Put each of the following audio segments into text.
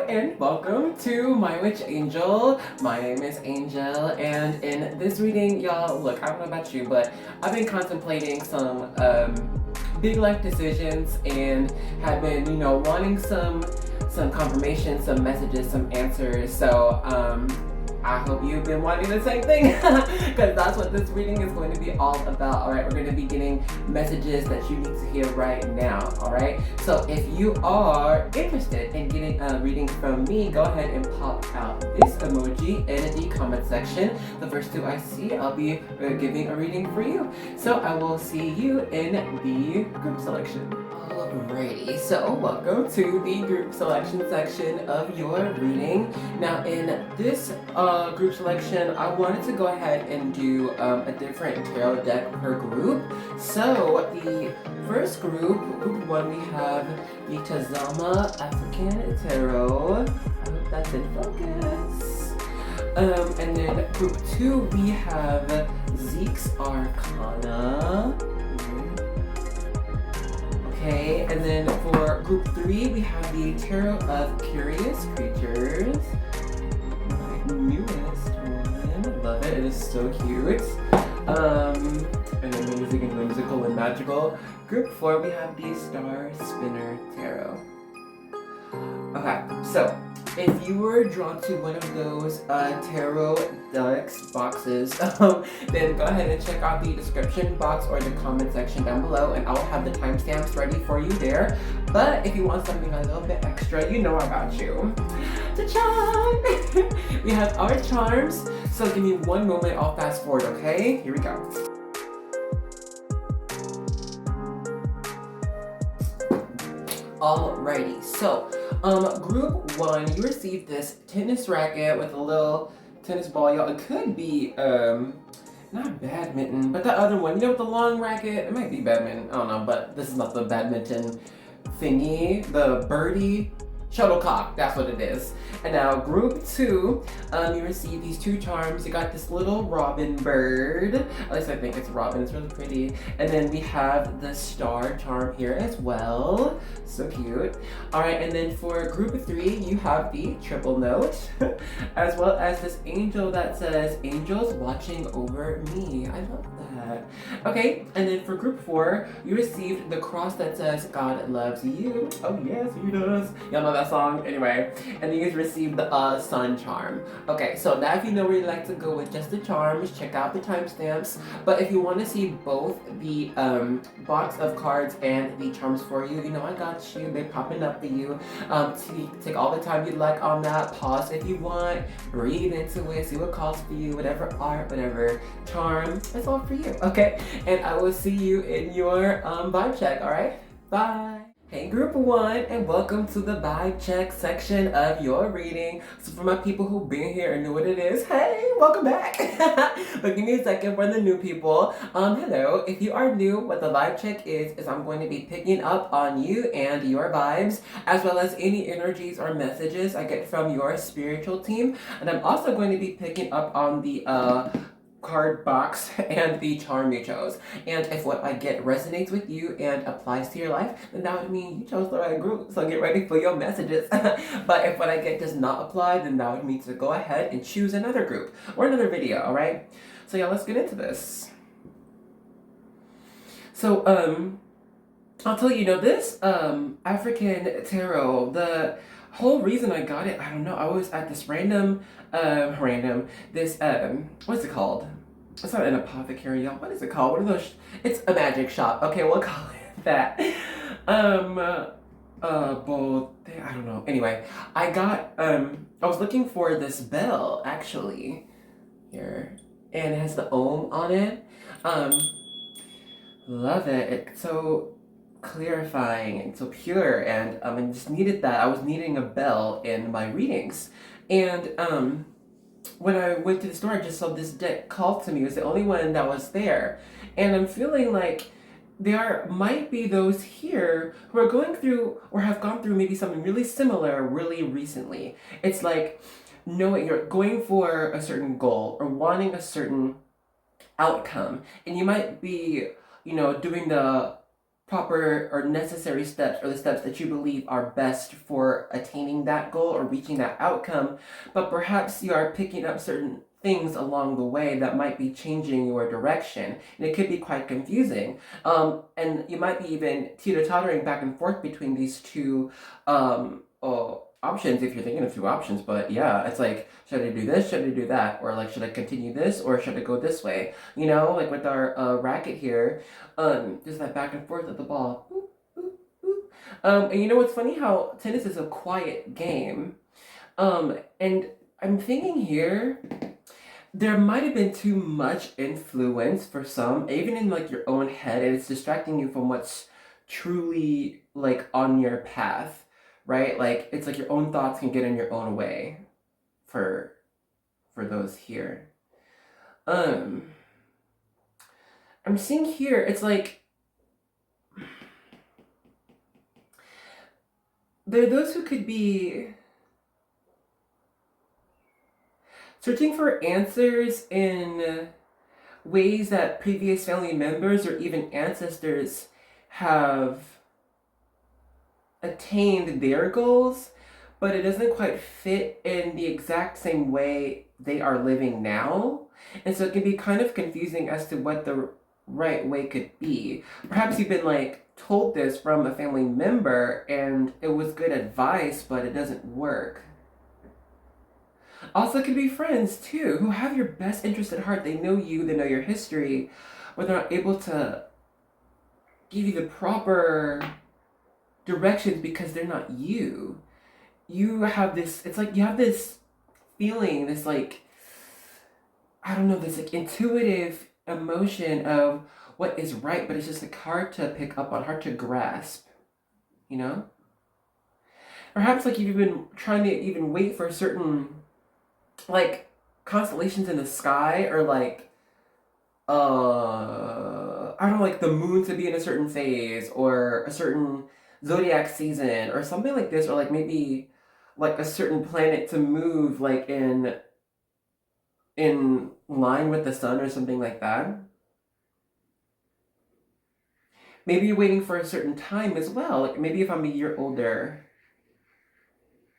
and welcome to MySeaAngel. My name is Angel, and in this reading, y'all, look, I don't know about you, but I've been contemplating some big life decisions and have been, wanting some confirmation, some messages, some answers. So I hope you've been wanting the same thing, because that's what this reading is going to be all about. All right, we're going to be getting messages that you need to hear right now. All right, so if you are interested in getting a reading from me, go ahead and pop out this emoji in the comment section. The first two I see, I'll be giving a reading for you. So I will see you in the group selection. Alrighty, so welcome to the group selection section of your reading. Now in this group selection, I wanted to go ahead and do a different tarot deck per group. So the first group one, we have the Tazama African Tarot. I hope that's in focus. And then group two, we have Zeke's Arcana. Okay, and then for group three, we have the Tarot of Curious Creatures. My newest one. Love it. It is so cute. And then music and whimsical and magical. Group four, we have the Star Spinner Tarot. Okay, so if you were drawn to one of those tarot decks boxes, then go ahead and check out the description box or the comment section down below, and I'll have the timestamps ready for you there. But if you want something a little bit extra, you know I got you. The charm! We have our charms, so give me one moment, I'll fast forward, okay? Here we go. Alrighty, so group one, you received this tennis racket with a little tennis ball, y'all. It could be not badminton, but the other one, with the long racket. It might be badminton, I don't know, but this is not the badminton thingy. The birdie shuttlecock, that's what it is. And now group two, you received these two charms. You got this little robin bird, at least I think it's robin, it's really pretty. And then we have the star charm here as well, so cute. All right, and then for group three, you have the triple note, as well as this angel that says, angels watching over me. I love that. Okay, and then for group four, you received the cross that says, God loves you. Oh yes, he does. Y'all know that song? Anyway, and then you received the sun charm. Okay, so now if you know where you like to go with just the charms, check out the timestamps. But if you want to see both the box of cards and the charms for you, I got you. They're popping up for you. Take all the time you'd like on that. Pause if you want. Breathe into it. See what calls for you. Whatever art, whatever charm, it's all for you. Okay, and I will see you in your vibe check. All right, bye. Hey group one, and welcome to the vibe check section of your reading. So for my people who've been here and know what it is, hey, welcome back. But give me a second for the new people. Hello, if you are new, what the vibe check is I'm going to be picking up on you and your vibes, as well as any energies or messages I get from your spiritual team. And I'm also going to be picking up on the card box and the charm you chose. And if what I get resonates with you and applies to your life, then that would mean you chose the right group. So get ready for your messages. But if what I get does not apply, then that would mean to go ahead and choose another group or another video, all right? So yeah, let's get into this. So I'll tell you, this African tarot, the whole reason I got it, I don't know, I was at this what's it called? It's not an apothecary, y'all. What is it called? What are those? It's a magic shop. Okay, we'll call it that. Both, I don't know. Anyway, I got, I was looking for this bell, actually, here, and it has the Om on it. Love it. It's so clarifying and so pure, and I just needed that. I was needing a bell in my readings, and when I went to the store, I just saw this deck called to me. It was the only one that was there, and I'm feeling like there might be those here who are going through or have gone through maybe something really similar really recently. It's like knowing you're going for a certain goal or wanting a certain outcome, and you might be doing the proper or necessary steps, or the steps that you believe are best for attaining that goal or reaching that outcome, but perhaps you are picking up certain things along the way that might be changing your direction, and it could be quite confusing. And you might be even teeter-tottering back and forth between these two options, if you're thinking of two options. But yeah, it's like, should I do this, should I do that, or like, should I continue this, or should I go this way? You know, like with our racket here, just that back and forth of the ball. And you know what's funny? How tennis is a quiet game. And I'm thinking here, there might have been too much influence for some, even in like your own head, and it's distracting you from what's truly like on your path, right? Like it's like your own thoughts can get in your own way for those here. I'm seeing here, it's like there are those who could be searching for answers in ways that previous family members or even ancestors have attained their goals, but it doesn't quite fit in the exact same way they are living now. And so it can be kind of confusing as to what the right way could be. Perhaps you've been like told this from a family member and it was good advice, but it doesn't work. Also, it could be friends too, who have your best interest at heart. They know you, they know your history, but they're not able to give you the proper directions because they're not you. You have this, it's like you have this feeling, this like, I don't know, this like intuitive emotion of what is right, but it's just like hard to pick up on, hard to grasp, you know? Perhaps like you've been trying to even wait for certain like constellations in the sky, or like I don't know, like the moon to be in a certain phase or a certain zodiac season or something like this, or like maybe like a certain planet to move like in line with the sun or something like that. Maybe you're waiting for a certain time as well. Like maybe if I'm a year older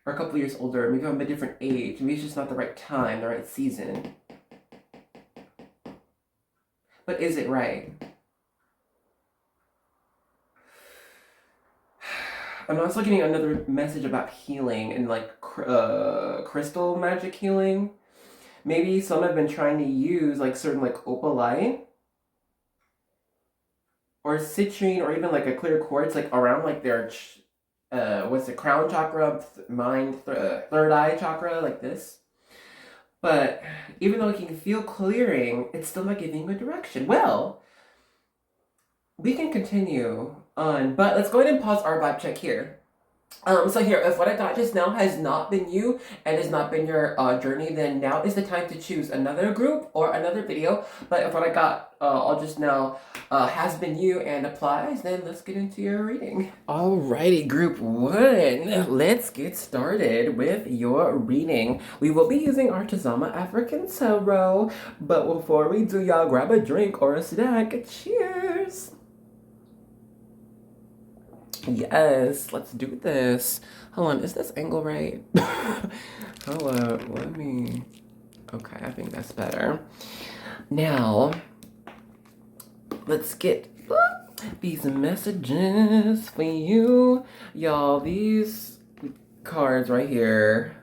or a couple years older, maybe I'm a different age, maybe it's just not the right time, the right season. But is it right? I'm also getting another message about healing and like crystal magic healing. Maybe some have been trying to use like certain like opalite or citrine or even like a clear quartz like around like their what's the crown chakra, third eye chakra, like this. But even though it can feel clearing, it's still not giving you a direction. Well, we can continue on, but let's go ahead and pause our vibe check here. So here, if what I got just now has not been you and has not been your journey, then now is the time to choose another group or another video. But if what I got all just now has been you and applies, then let's get into your reading. Alrighty, group one, let's get started with your reading. We will be using our Tazama African Tarot, but before we do, y'all grab a drink or a snack. Cheers! Yes, let's do this. Hold on, is this angle right? Hold up, let me... Okay, I think that's better. Now, let's get these messages for you. Y'all, these cards right here,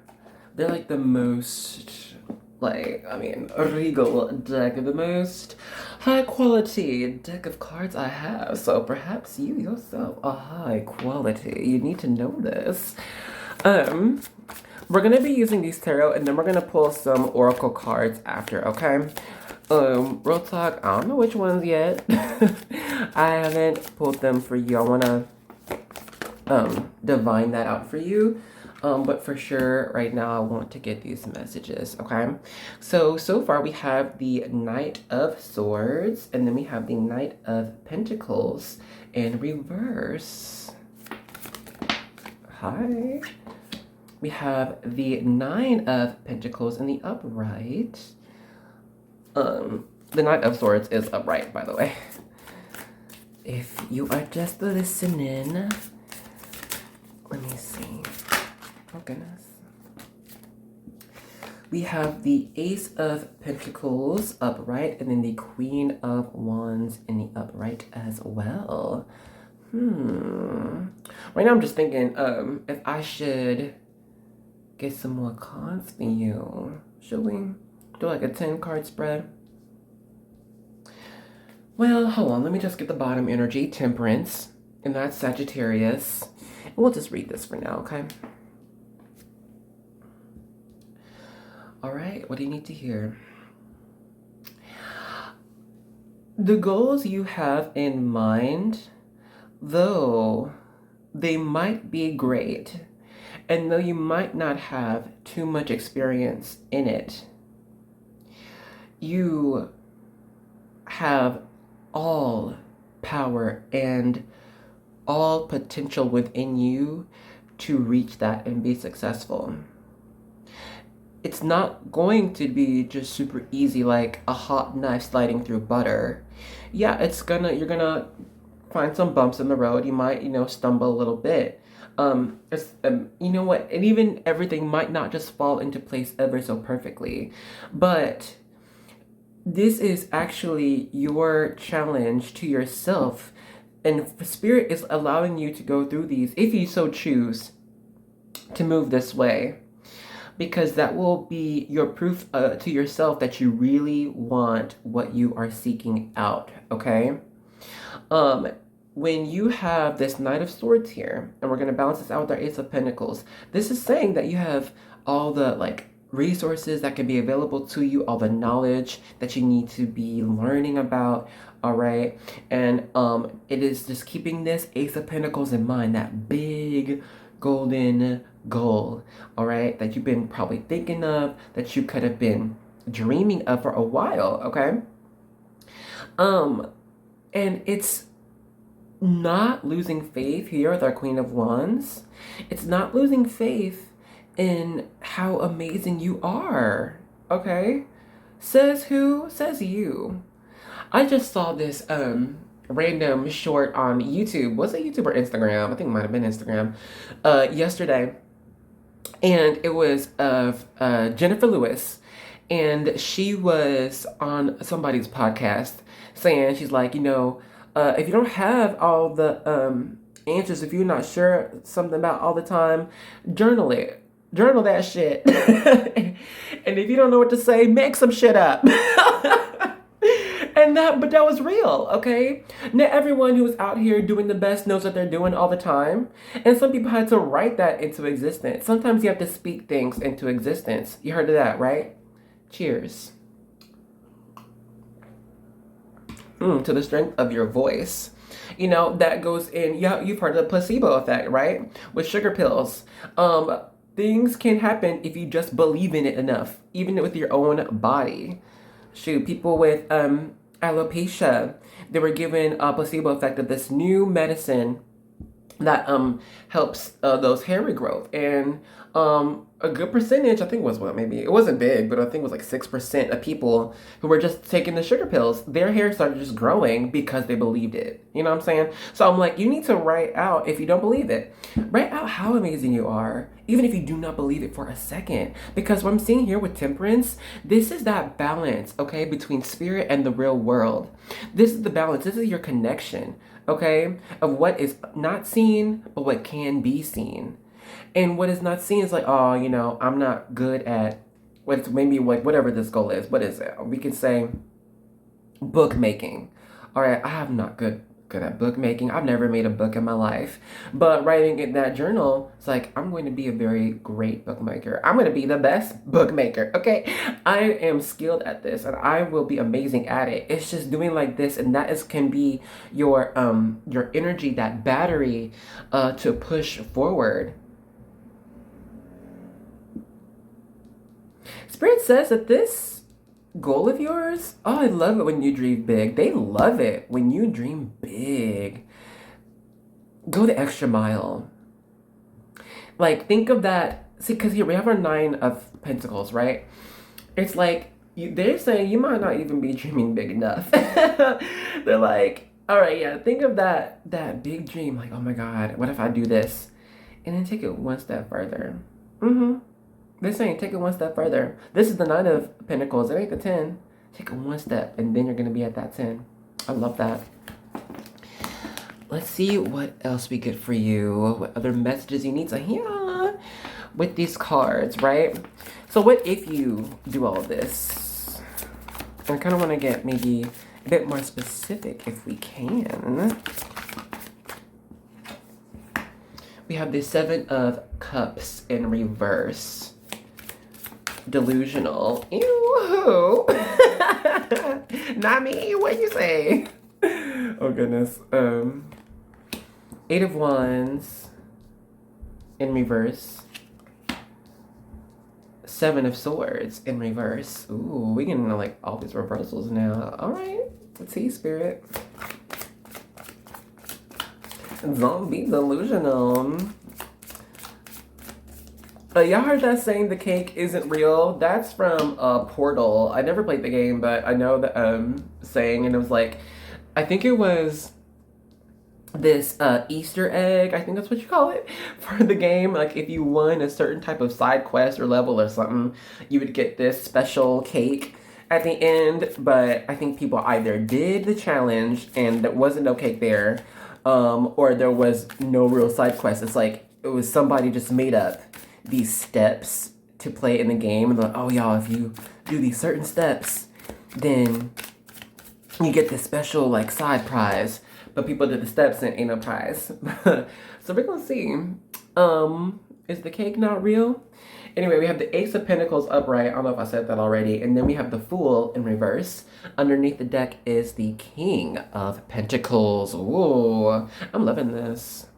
they're like the most, like, I mean, regal deck, the most high quality deck of cards I have. So perhaps you yourself are high quality. You need to know this. We're gonna be using these tarot and then we're gonna pull some oracle cards after, okay? Real talk, I don't know which ones yet. I haven't pulled them for you. I wanna divine that out for you. But for sure, right now, I want to get these messages, okay? So far we have the Knight of Swords, and then we have the Knight of Pentacles in reverse. Hi. We have the Nine of Pentacles in the upright. The Knight of Swords is upright, by the way. If you are just listening, let me see. Oh, goodness. We have the Ace of Pentacles upright, and then the Queen of Wands in the upright as well. Right now I'm just thinking, if I should get some more cards for you. Should we do like a 10 card spread? Well, hold on. Let me just get the bottom energy. Temperance. And that's Sagittarius. And we'll just read this for now, okay? All right. What do you need to hear? The goals you have in mind, though they might be great, and though you might not have too much experience in it, you have all power and all potential within you to reach that and be successful. It's not going to be just super easy like a hot knife sliding through butter. Yeah, you're gonna find some bumps in the road. You might, stumble a little bit. You know what? And even everything might not just fall into place ever so perfectly. But this is actually your challenge to yourself. And Spirit is allowing you to go through these, if you so choose, to move this way. Because that will be your proof to yourself that you really want what you are seeking out, okay? When you have this Knight of Swords here, and we're going to balance this out with our Ace of Pentacles, this is saying that you have all the, resources that can be available to you, all the knowledge that you need to be learning about, all right? And it is just keeping this Ace of Pentacles in mind, that big golden goal, all right, that you've been probably thinking of, that you could have been dreaming of for a while, okay? And it's not losing faith here with our Queen of Wands. It's not losing faith in how amazing you are, okay? Says who? Says you. I just saw this random short on YouTube. Was it YouTube or Instagram? I think it might have been Instagram. Yesterday. And it was of Jennifer Lewis. And she was on somebody's podcast saying, she's like, if you don't have all the answers, if you're not sure something about all the time, journal it. Journal that shit. And if you don't know what to say, make some shit up. But that was real, okay? Not everyone who is out here doing the best knows what they're doing all the time. And some people had to write that into existence. Sometimes you have to speak things into existence. You heard of that, right? Cheers. To the strength of your voice. That goes in, you've heard of the placebo effect, right? With sugar pills. Things can happen if you just believe in it enough, even with your own body. Shoot, people with alopecia, they were given a placebo effect of this new medicine that helps those hair regrowth. And a good percentage, I think was maybe it wasn't big, but I think it was like 6% of people who were just taking the sugar pills, their hair started just growing because they believed it. You know what I'm saying? So I'm like, you need to write out, if you don't believe it, write out how amazing you are, even if you do not believe it for a second. Because what I'm seeing here with Temperance, this is that balance, okay, between spirit and the real world. This is the balance. This is your connection, okay, of what is not seen, but what can be seen. And what is not seen is like, oh, I'm not good at whatever this goal is. What is it? We could say bookmaking. All right, I'm not good at bookmaking. I've never made a book in my life. But writing in that journal, it's like, I'm going to be a very great bookmaker. I'm going to be the best bookmaker, okay? I am skilled at this, and I will be amazing at it. It's just doing like this, and that can be your energy, that battery to push forward. Spirit says that this goal of yours, I love it when you dream big. They love it when you dream big. Go the extra mile. Think of that. See, because here we have our 9 of Pentacles, right? It's like, they're saying you might not even be dreaming big enough. They're like, All right, yeah. Think of that big dream. Like, oh my God, what if I do this? And then take it one step further. Mm-hmm. They're saying take it one step further. This is the Nine of Pentacles. It ain't the 10. Take it one step, and then you're gonna be at that 10. I love that. Let's see what else we get for you. What other messages you need to hear with these cards, right? So what if you do all of this? I kind of want to get maybe a bit more specific if we can. We have the Seven of Cups in reverse. Delusional. Ew. Not me. What you say? Oh goodness. Eight of Wands in reverse. Seven of Swords in reverse. Ooh, we can like all these reversals now. All right. Let's see, Spirit. Don't be delusional. Y'all heard that saying, the cake isn't real? That's from Portal. I never played the game, but I know the saying, and it was like, I think it was this Easter egg, I think that's what you call it, for the game. Like, if you won a certain type of side quest or level or something, you would get this special cake at the end. But I think people either did the challenge and there wasn't no cake there, or there was no real side quest. It's like, it was somebody just made up these steps to play in the game, and they're like, oh y'all, if you do these certain steps, then you get this special like side prize. But people did the steps and ain't no prize. So we're gonna see. Is the cake not real? Anyway, we have the Ace of Pentacles upright. I don't know if I said that already. And then we have the Fool in reverse. Underneath the deck is the King of Pentacles. Ooh, I'm loving this.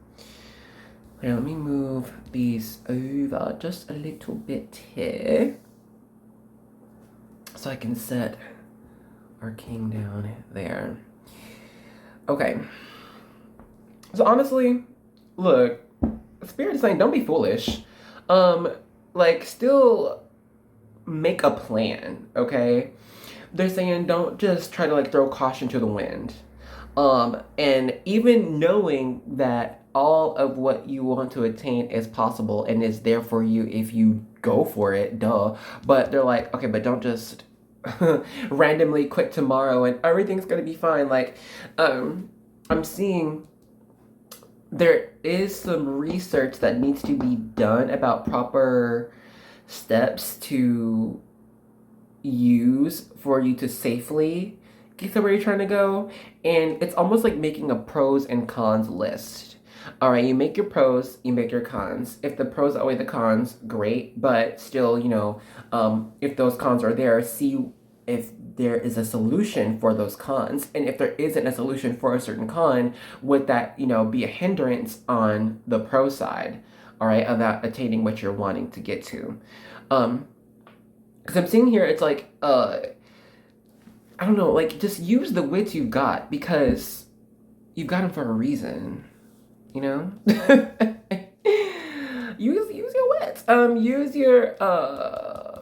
Here, let me move these over just a little bit here, so I can set our king down there. Okay. So honestly, look, Spirit's saying don't be foolish. Like, still make a plan, okay? They're saying don't just try to like throw caution to the wind. And even knowing that all of what you want to attain is possible and is there for you if you go for it, duh. But they're like, okay, but don't just randomly quit tomorrow and everything's gonna be fine. Like, I'm seeing there is some research that needs to be done about proper steps to use for you to safely get to where you're trying to go. And it's almost like making a pros and cons list. All right, you make your pros, you make your cons. If the pros outweigh the cons, great. But still, you know, if those cons are there, see if there is a solution for those cons. And if there isn't a solution for a certain con, would that, you know, be a hindrance on the pro side, all right, of that attaining what you're wanting to get to? Because I'm seeing here, it's like, I don't know, like, just use the wits you've got, because you've got them for a reason, you know? use your wits. Use your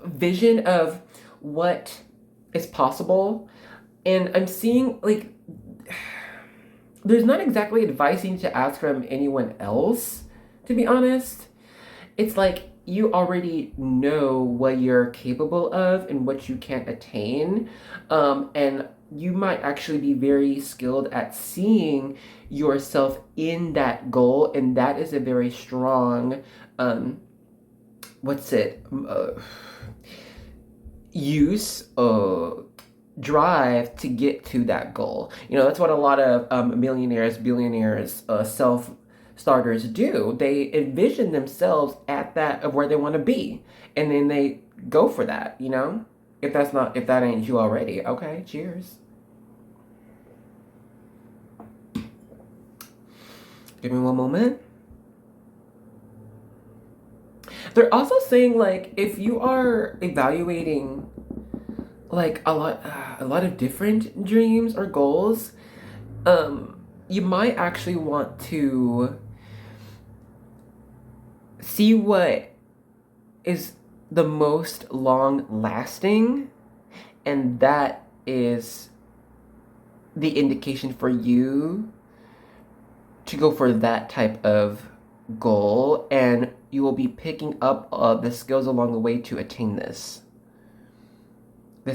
vision of what is possible. And I'm seeing, like, there's not exactly advice you need to ask from anyone else, to be honest. It's like you already know what you're capable of and what you can attain. And you might actually be very skilled at seeing yourself in that goal. And that is a very strong, drive to get to that goal. You know, that's what a lot of millionaires, billionaires, self-starters do. They envision themselves at that of where they want to be, and then they go for that, you know? If that ain't you already. Okay, cheers. Give me one moment. They're also saying, like, if you are evaluating like a lot of different dreams or goals, you might actually want to see what is the most long lasting, and that is the indication for you to go for that type of goal, and you will be picking up the skills along the way to attain this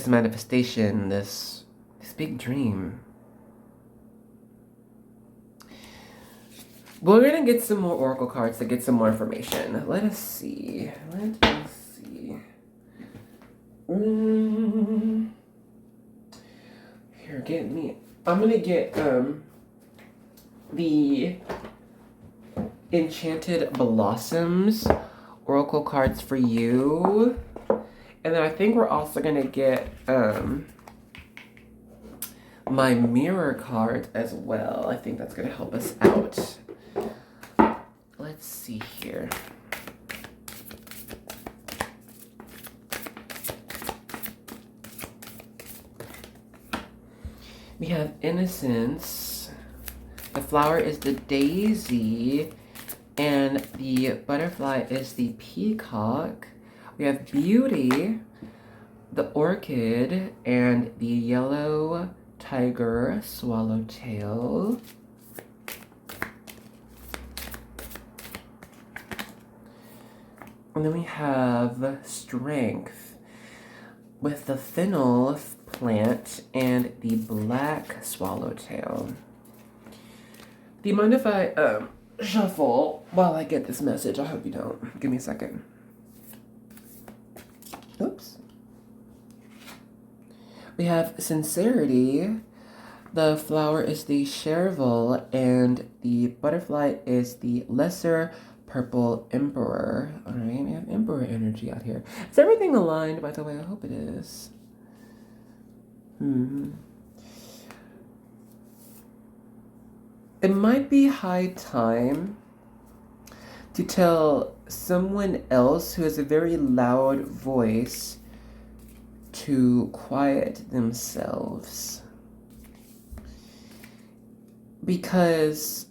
manifestation, this big dream. We're gonna get some more oracle cards to get some more information. Let us see. Here, get me. I'm gonna get the Enchanted Blossoms oracle cards for you. And then I think we're also gonna get my mirror card as well. I think that's gonna help us out. Let's see here. We have Innocence. The flower is the daisy, and the butterfly is the peacock. We have Beauty, the orchid, and the yellow tiger swallowtail. And then we have Strength with the fennel plant and the black swallowtail. Do you mind if I shuffle while I get this message? I hope you don't. Give me a second. Oops. We have Sincerity. The flower is the chervil, and the butterfly is the lesser purple emperor. All right, we have emperor energy out here. Is everything aligned, by the way? I hope it is. It might be high time to tell someone else who has a very loud voice to quiet themselves. Because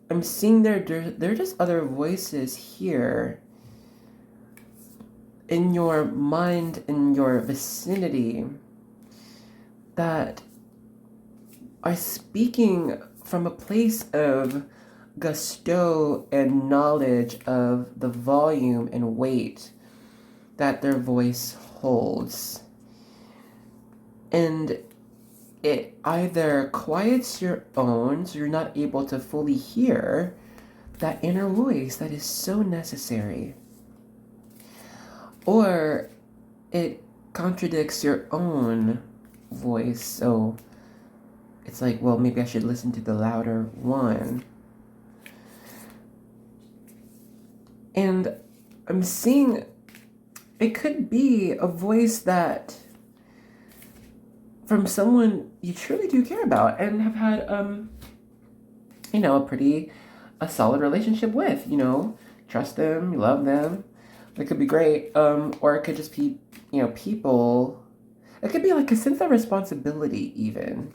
I'm seeing there are just other voices here in your mind, in your vicinity, that are speaking from a place of gusto and knowledge of the volume and weight that their voice holds. And it either quiets your own, so you're not able to fully hear that inner voice that is so necessary, or it contradicts your own voice, so it's like, well, maybe I should listen to the louder one. And I'm seeing it could be a voice that from someone you truly do care about and have had a solid relationship with, trust them, you love them. It could be great. Or it could just be, people. It could be like a sense of responsibility even.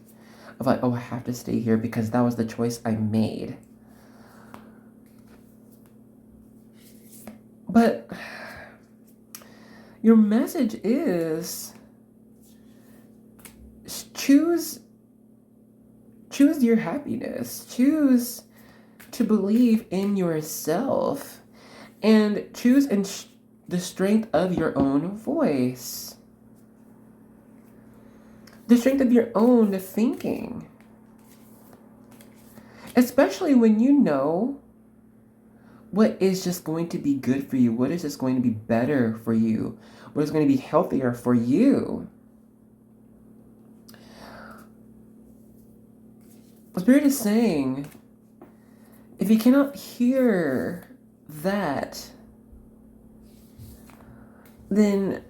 Of like, oh, I have to stay here because that was the choice I made. But your message is choose your happiness. Choose to believe in yourself and choose in the strength of your own voice. The strength of your own thinking. Especially when you know what is just going to be good for you, what is just going to be better for you, what is going to be healthier for you. Spirit is saying, if you cannot hear that, then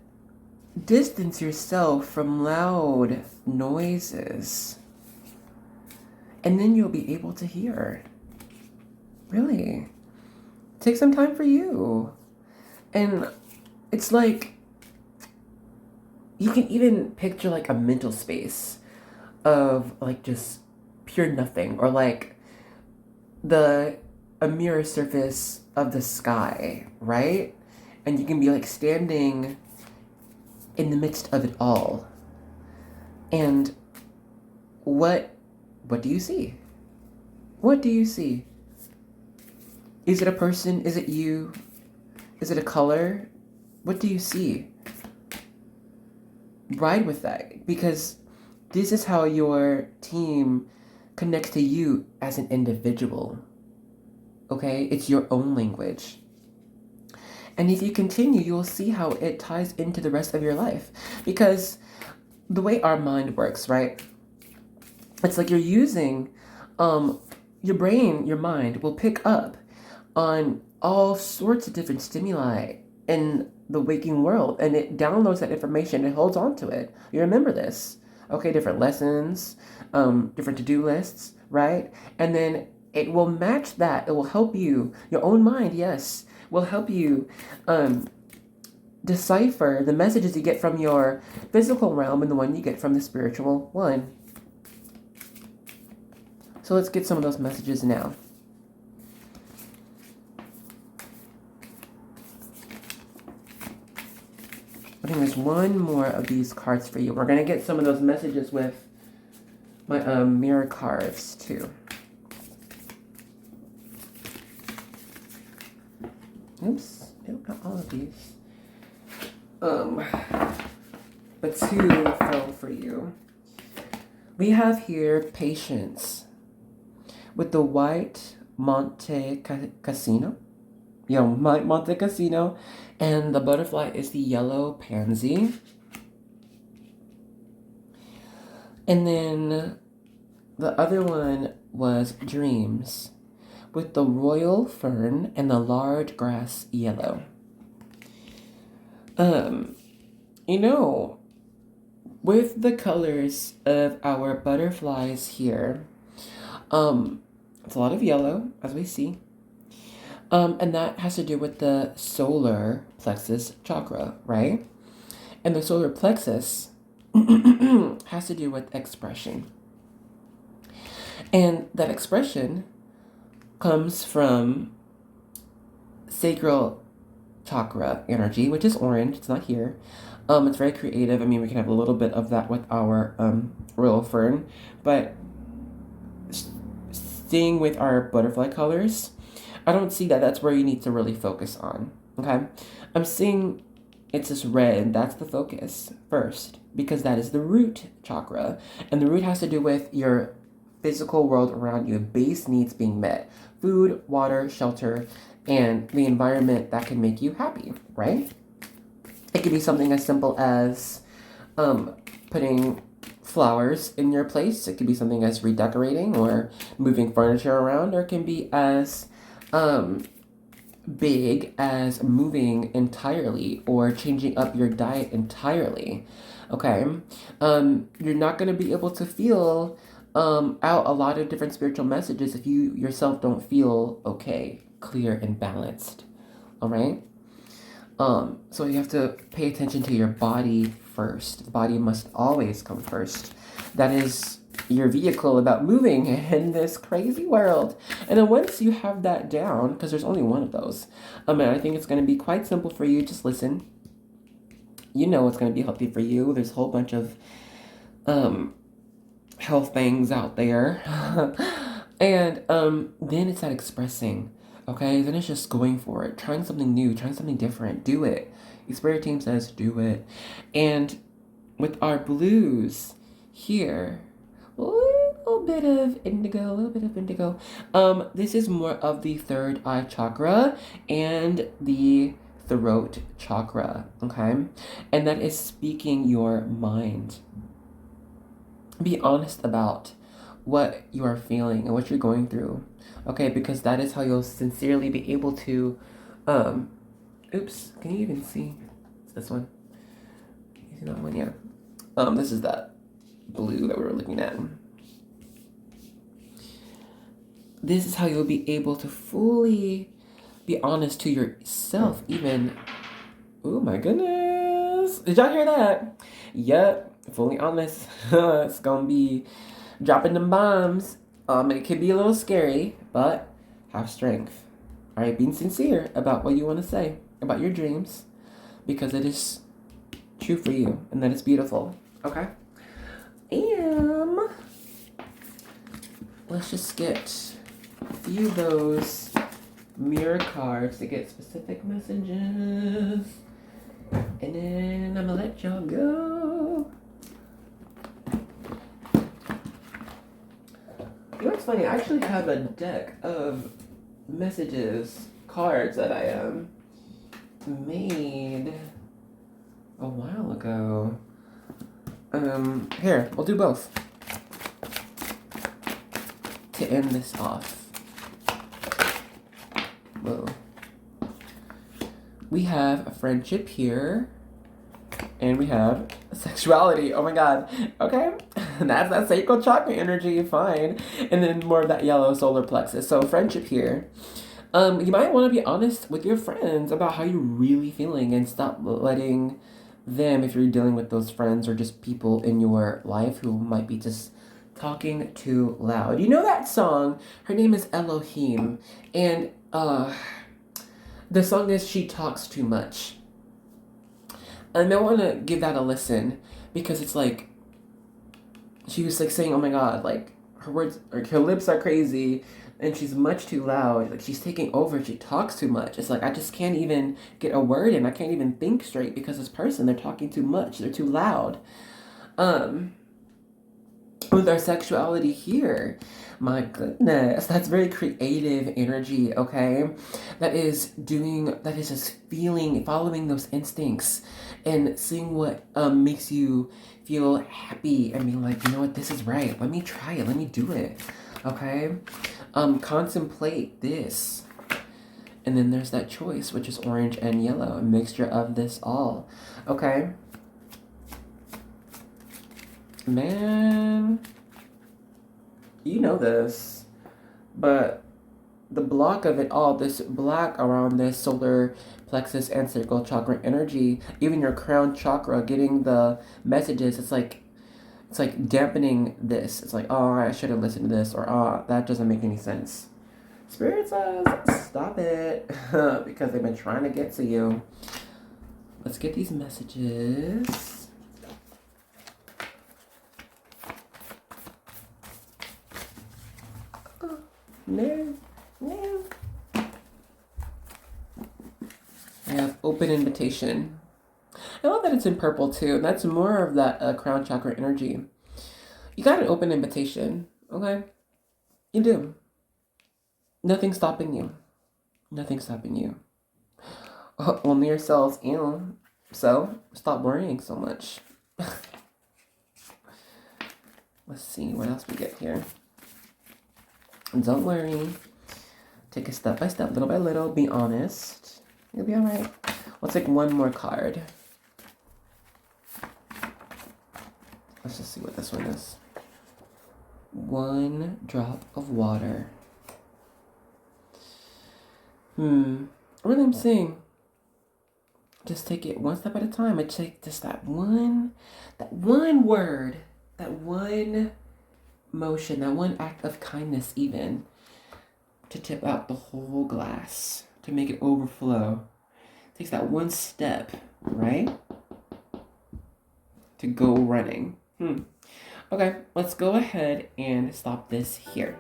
distance yourself from loud noises, and then you'll be able to hear. Really. Take some time for you. And it's like, you can even picture like a mental space of like just pure nothing, or like a mirror surface of the sky, right? And you can be like standing in the midst of it all. And what What do you see? What do you see? Is it a person? Is it you? Is it a color? What do you see? Ride with that, because this is how your team connects to you as an individual. Okay? It's your own language. And if you continue, you'll see how it ties into the rest of your life. Because the way our mind works, right? It's like you're using your brain, your mind will pick up on all sorts of different stimuli in the waking world, and it downloads that information and holds on to it. You remember this. Okay, different lessons, different to-do lists, right? And then it will match that. It will help you, your own mind, yes, will help you decipher the messages you get from your physical realm and the one you get from the spiritual one. So let's get some of those messages now. I think there's one more of these cards for you. We're going to get some of those messages with my mirror cards too. Oops, nope, not all of these. But two fell for you. We have here patience with the white Monte Cassino. Monte Cassino. And the butterfly is the yellow pansy. And then the other one was dreams with the royal fern and the large grass yellow. With the colors of our butterflies here, it's a lot of yellow, as we see. And that has to do with the solar plexus chakra, right? And the solar plexus has to do with expression. And that expression comes from sacral chakra energy, which is orange. It's not here. It's very creative. I mean, we can have a little bit of that with our royal fern, but staying with our butterfly colors, I don't see that that's where you need to really focus on, okay? I'm seeing it's this red, that's the focus first, because that is the root chakra, and the root has to do with your physical world around you, base needs being met, food, water, shelter, and the environment that can make you happy, right? It could be something as simple as putting flowers in your place. It could be something as redecorating or moving furniture around, or it can be as big as moving entirely or changing up your diet entirely. Okay, you're not going to be able to feel out a lot of different spiritual messages if you yourself don't feel okay, clear, and balanced. All right. So you have to pay attention to your body first. The body must always come first. That is your vehicle about moving in this crazy world. And then once you have that down, because there's only one of those, and I think it's going to be quite simple for you. Just listen. You know what's going to be healthy for you. There's a whole bunch of health things out there. And then it's that expressing. Okay, then it's just going for it, trying something new, trying something different. Do it. Your spirit team says do it. And with our blues here, a little bit of indigo. This is more of the third eye chakra and the throat chakra, okay? And that is speaking your mind. Be honest about what you are feeling and what you're going through. Okay, because that is how you'll sincerely be able to, oops, can you even see? It's this one. Can you see that one? Yeah. This is that blue that we were looking at. This is how you'll be able to fully be honest to yourself, even. Oh my goodness. Did y'all hear that? Yep, fully honest. It's gonna be dropping them bombs. It can be a little scary, but have strength. All right, being sincere about what you want to say about your dreams, because it is true for you, and that is beautiful. Okay. let's just get a few of those mirror cards to get specific messages. And then I'm gonna let y'all go. You know what's funny? I actually have a deck of messages, cards that I made a while ago. Here, we'll do both to end this off. Whoa. We have a friendship here, and we have sexuality. Oh my god. Okay. That's that sacral chakra energy, fine. And then more of that yellow solar plexus. So friendship here. You might want to be honest with your friends about how you're really feeling and stop letting them, if you're dealing with those friends or just people in your life who might be just talking too loud. You know that song? Her name is Elohim. And the song is She Talks Too Much. And I want to give that a listen because it's like, she was like saying, oh my god, like her words, like her lips are crazy and she's much too loud. Like she's taking over, she talks too much. It's like, I just can't even get a word in. I can't even think straight because this person, they're talking too much. They're too loud. With our sexuality here, my goodness, that's very creative energy, okay? That is just feeling, following those instincts and seeing what makes you feel happy and being like, you know what, this is right. Let me try it. Let me do it, okay? Contemplate this. And then there's that choice, which is orange and yellow, a mixture of this all, okay? Man, you know this, but the block of it all, this black around this solar plexus and sacral chakra energy, even your crown chakra getting the messages, it's like dampening this. It's like, oh, I should have listened to this, or oh, that doesn't make any sense. Spirit says, stop it, because they've been trying to get to you. Let's get these messages. No. I have open invitation. I love that it's in purple too. That's more of that crown chakra energy. You got an open invitation, okay? You do. Nothing's stopping you. Nothing's stopping you. Only yourselves, So stop worrying so much. Let's see what else we get here. Don't worry. Take it step by step, little by little. Be honest. You'll be all right. We'll take one more card. Let's just see what this one is. One drop of water. Really, I'm saying, just take it one step at a time. I take just that one word, that one motion, that one act of kindness, even to tip out the whole glass, to make it overflow. It takes that one step, right, to go running. Okay, let's go ahead and stop this here.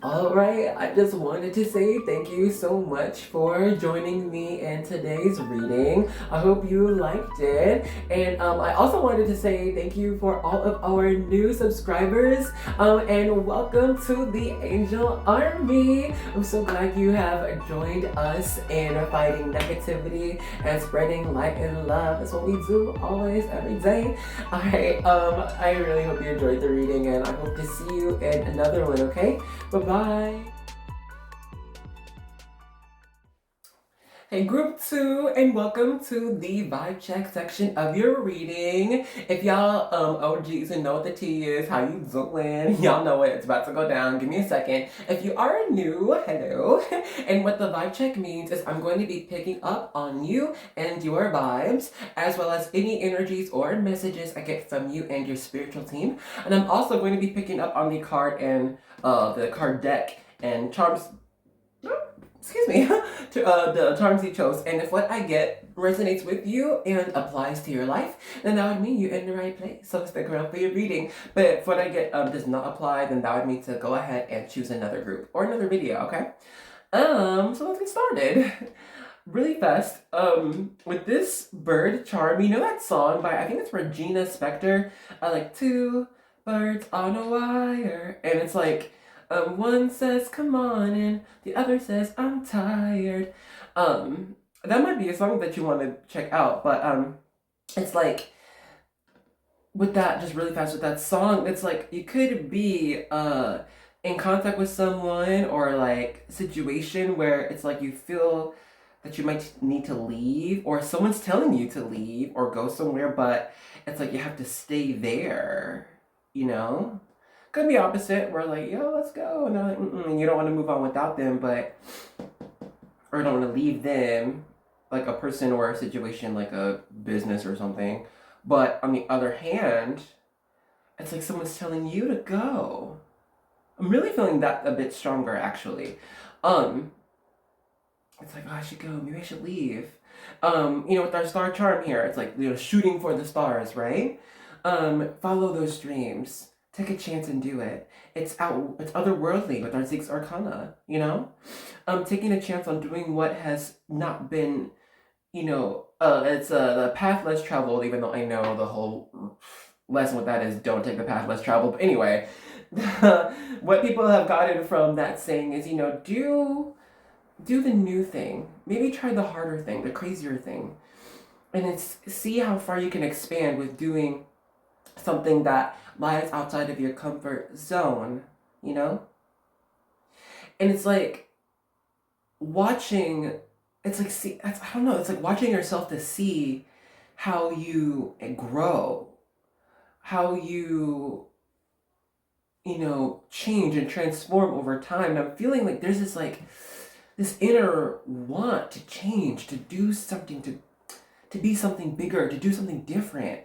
All right, I just wanted to say thank you so much for joining me in today's reading. I hope you liked it. And I also wanted to say thank you for all of our new subscribers and welcome to the Angel Army. I'm so glad you have joined us in fighting negativity and spreading light and love. That's what we do always, every day. All right, I really hope you enjoyed the reading and I hope to see you in another one, okay? Bye-bye. Hey group 2, and welcome to the vibe check section of your reading. If y'all OGs and know what the tea is, how you doing? Y'all know it, it's about to go down. Give me a second. If you are new, hello. And what the vibe check means is I'm going to be picking up on you and your vibes, as well as any energies or messages I get from you and your spiritual team. And I'm also going to be picking up on the card and the card deck and charms. excuse me, to the charms you chose. And if what I get resonates with you and applies to your life, then that would mean you're in the right place. So stick around for your reading. But if what I get does not apply, then that would mean to go ahead and choose another group or another video, okay? So let's get started. Really fast. With this bird charm, you know that song by, I think it's Regina Spektor, like two birds on a wire, and it's like, one says come on and the other says I'm tired. That might be a song that you want to check out, but it's like, with that, just really fast with that song, it's like you could be in contact with someone or like situation where it's like you feel that you might need to leave, or someone's telling you to leave or go somewhere, but it's like you have to stay there, you know? Could be opposite, where like, yo, let's go, and they're like, and you don't want to move on without them, but, or don't want to leave them, like a person or a situation, like a business or something. But on the other hand, it's like someone's telling you to go. I'm really feeling that a bit stronger, actually. It's like, oh, I should go. Maybe I should leave. With our star charm here, it's like, shooting for the stars, right? Follow those dreams. Take a chance and do it. It's otherworldly with our Six Arcana, you know? Taking a chance on doing what has not been, it's the path less traveled, even though I know the whole lesson with that is don't take the path less traveled. But anyway, what people have gotten from that saying is, do the new thing. Maybe try the harder thing, the crazier thing. And it's see how far you can expand with doing something that lies outside of your comfort zone, you know? And it's like watching, it's like, I don't know, it's like watching yourself to see how you grow, how you change and transform over time. And I'm feeling like there's this inner want to change, to do something, to be something bigger, to do something different,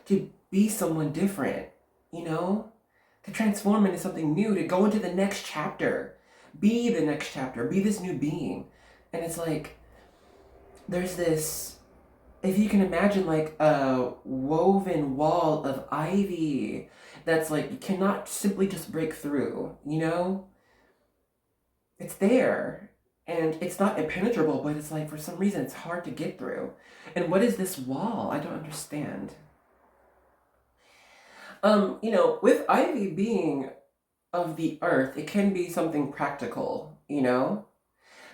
to be someone different, to transform into something new, to go into the next chapter, be the next chapter, be this new being. And it's like, there's this, if you can imagine like a woven wall of ivy that's like, you cannot simply just break through, It's there. And it's not impenetrable, but it's like, for some reason, it's hard to get through. And what is this wall? I don't understand. With ivy being of the earth, it can be something practical,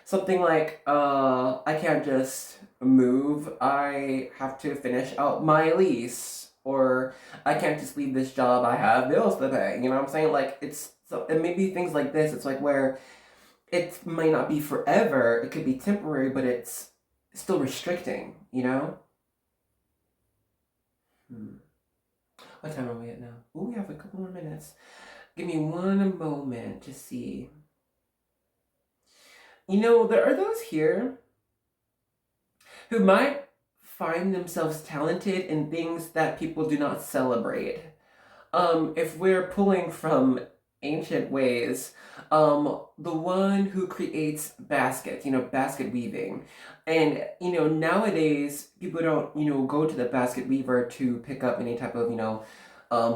Something like, I can't just move. I have to finish out my lease. Or I can't just leave this job. I have bills to pay. You know what I'm saying? Like, it may be things like this. It's like where it might not be forever, it could be temporary, but it's still restricting, What time are we at now? Oh, we have a couple more minutes. Give me one moment to see. There are those here who might find themselves talented in things that people do not celebrate. If we're pulling from ancient ways, the one who creates baskets, basket weaving. And, nowadays people don't, go to the basket weaver to pick up any type of,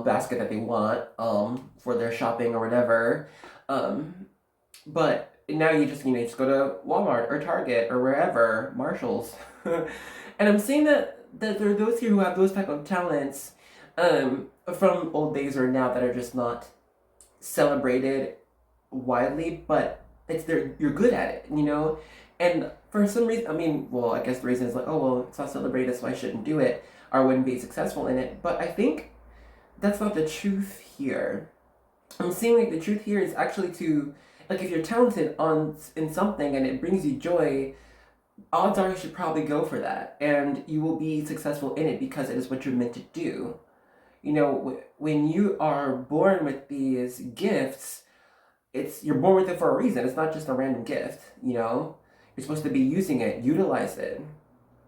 basket that they want, for their shopping or whatever. But now you just go to Walmart or Target or wherever, Marshalls. And I'm seeing that there are those here who have those type of talents, from old days or now, that are just not celebrated widely, but you're good at it, And for some reason, I guess the reason is like, oh, well, it's not celebrated, so I shouldn't do it, or I wouldn't be successful in it. But I think that's not the truth here. I'm seeing like the truth here is actually to, like, if you're talented in something and it brings you joy, odds are you should probably go for that, and you will be successful in it because it is what you're meant to do. When you are born with these gifts, you're born with it for a reason. It's not just a random gift, You're supposed to be using it, utilize it,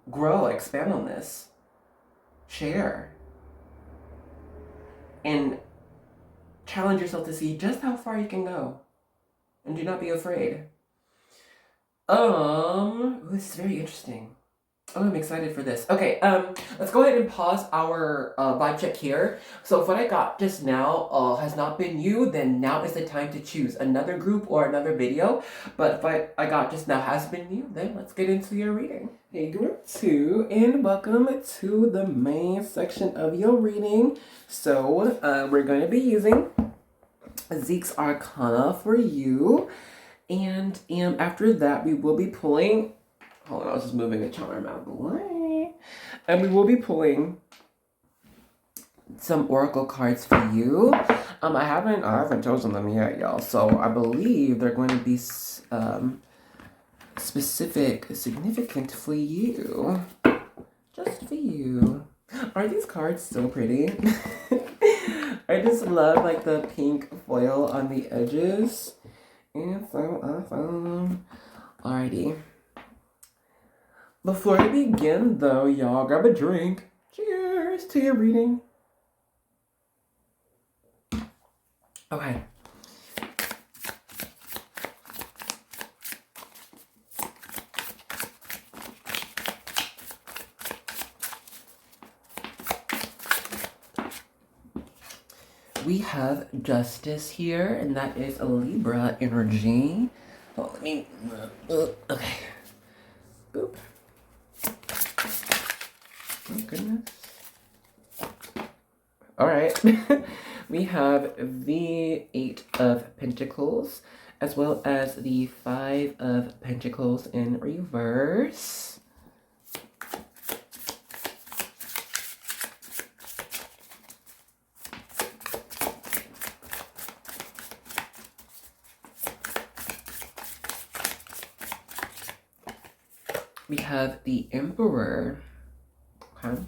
grow, expand on this, share, and challenge yourself to see just how far you can go. And do not be afraid. This is very interesting. Oh, I'm excited for this. Okay, let's go ahead and pause our vibe check here. So if what I got just now has not been you, then now is the time to choose another group or another video. But if what I got just now has been you, then let's get into your reading. Hey, group 2, and welcome to the main section of your reading. So we're going to be using Zeke's Arcana for you. And after that, we will be pulling... Hold on, I was just moving a charm out of the way. And we will be pulling some oracle cards for you. I haven't chosen them yet, y'all. So I believe they're going to be significant for you. Just for you. Aren't these cards so pretty? I just love like the pink foil on the edges. And so awesome. Alrighty. Before we begin, though, y'all, grab a drink. Cheers to your reading. Okay. We have Justice here, and that is a Libra energy. Oh, let me... okay. Boop. Oh, goodness. Alright. We have the 8 of Pentacles, as well as the 5 of Pentacles in reverse. We have the Emperor. Okay.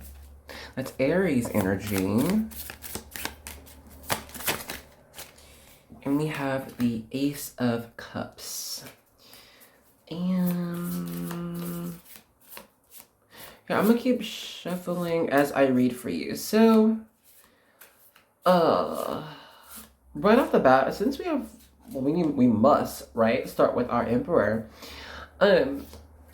That's Aries energy. And we have the Ace of Cups. And yeah, I'm gonna keep shuffling as I read for you. So right off the bat, since we have, well, we must, right, start with our Emperor.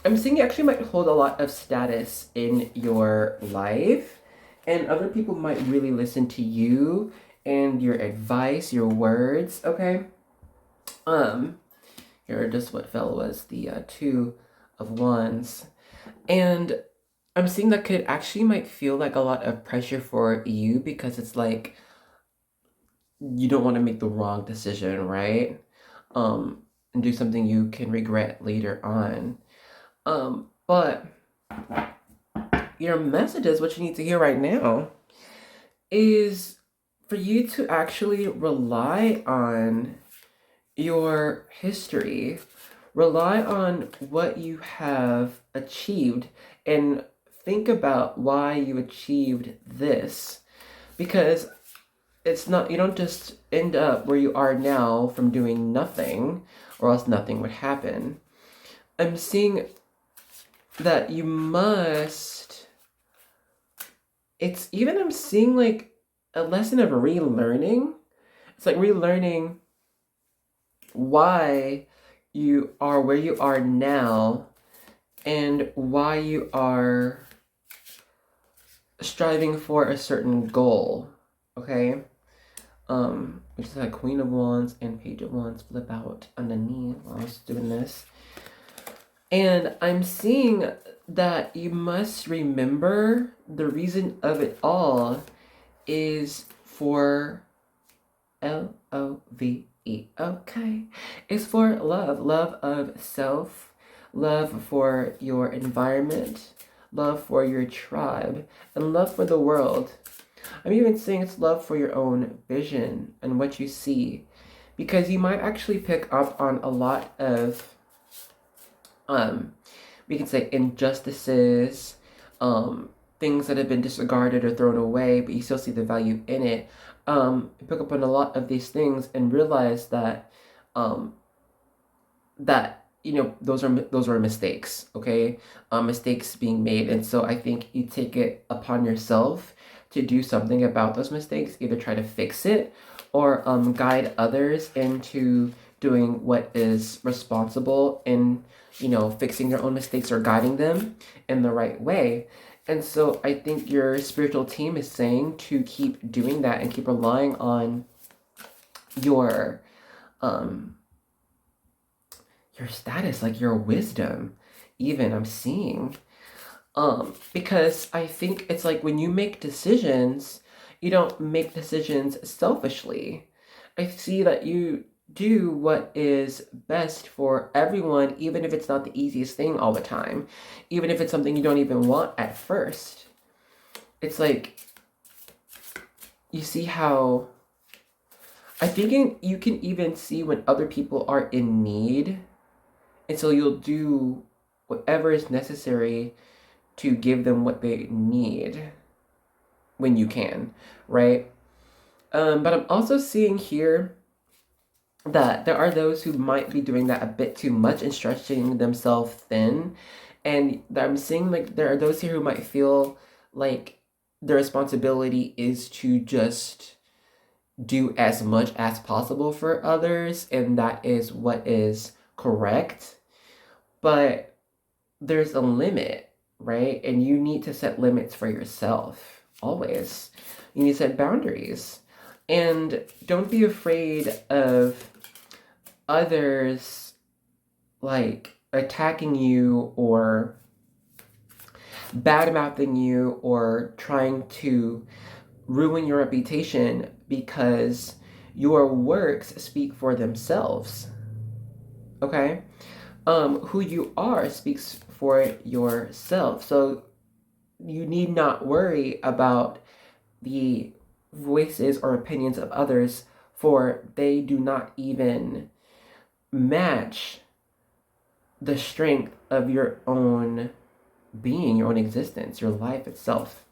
I'm seeing you actually might hold a lot of status in your life, and other people might really listen to you and your advice, your words, okay? Here, just what fell was the 2 of Wands. And I'm seeing that could actually might feel like a lot of pressure for you because it's like you don't want to make the wrong decision, right? And do something you can regret later on. But your message is what you need to hear right now is for you to actually rely on your history, rely on what you have achieved, and think about why you achieved this. Because it's not, you don't just end up where you are now from doing nothing, or else nothing would happen. I'm seeing that you must, I'm seeing like a lesson of relearning. It's like relearning why you are where you are now and why you are striving for a certain goal, okay? Which is like Queen of Wands and Page of Wands flip out underneath while I was doing this. And I'm seeing that you must remember the reason of it all is for L-O-V-E, okay? It's for love. Love of self, love for your environment, love for your tribe, and love for the world. I'm even saying it's love for your own vision and what you see. Because you might actually pick up on a lot of we can say injustices, things that have been disregarded or thrown away, but you still see the value in it. Pick up on a lot of these things and realize that those are mistakes, okay? Mistakes being made, and so I think you take it upon yourself to do something about those mistakes, either try to fix it or guide others into doing what is responsible in fixing their own mistakes or guiding them in the right way. And so I think your spiritual team is saying to keep doing that and keep relying on your status, like your wisdom, even I'm seeing. Because I think it's like when you make decisions, you don't make decisions selfishly. I see that you do what is best for everyone, even if it's not the easiest thing all the time, even if it's something you don't even want at first. It's like, you see how, I think you can even see when other people are in need, and so you'll do whatever is necessary to give them what they need when you can, right? But I'm also seeing here that there are those who might be doing that a bit too much and stretching themselves thin. And I'm seeing like there are those here who might feel like the responsibility is to just do as much as possible for others, and that is what is correct. But there's a limit, right? And you need to set limits for yourself always. You need to set boundaries. And don't be afraid of others like attacking you or bad-mouthing you or trying to ruin your reputation, because your works speak for themselves. Okay? Who you are speaks for yourself. So you need not worry about the voices or opinions of others, for they do not even match the strength of your own being, your own existence, your life itself.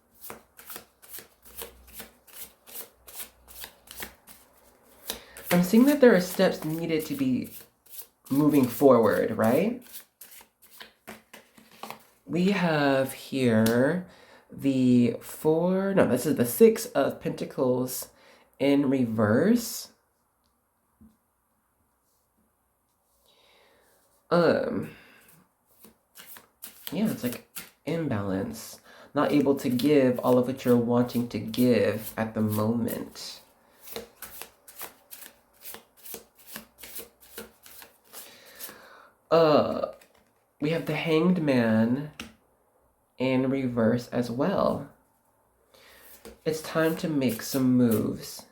I'm seeing that there are steps needed to be moving forward, right? We have here this is the 6 of Pentacles in reverse. Yeah, it's like imbalance. Not able to give all of what you're wanting to give at the moment. We have the Hanged Man in reverse as well. It's time to make some moves.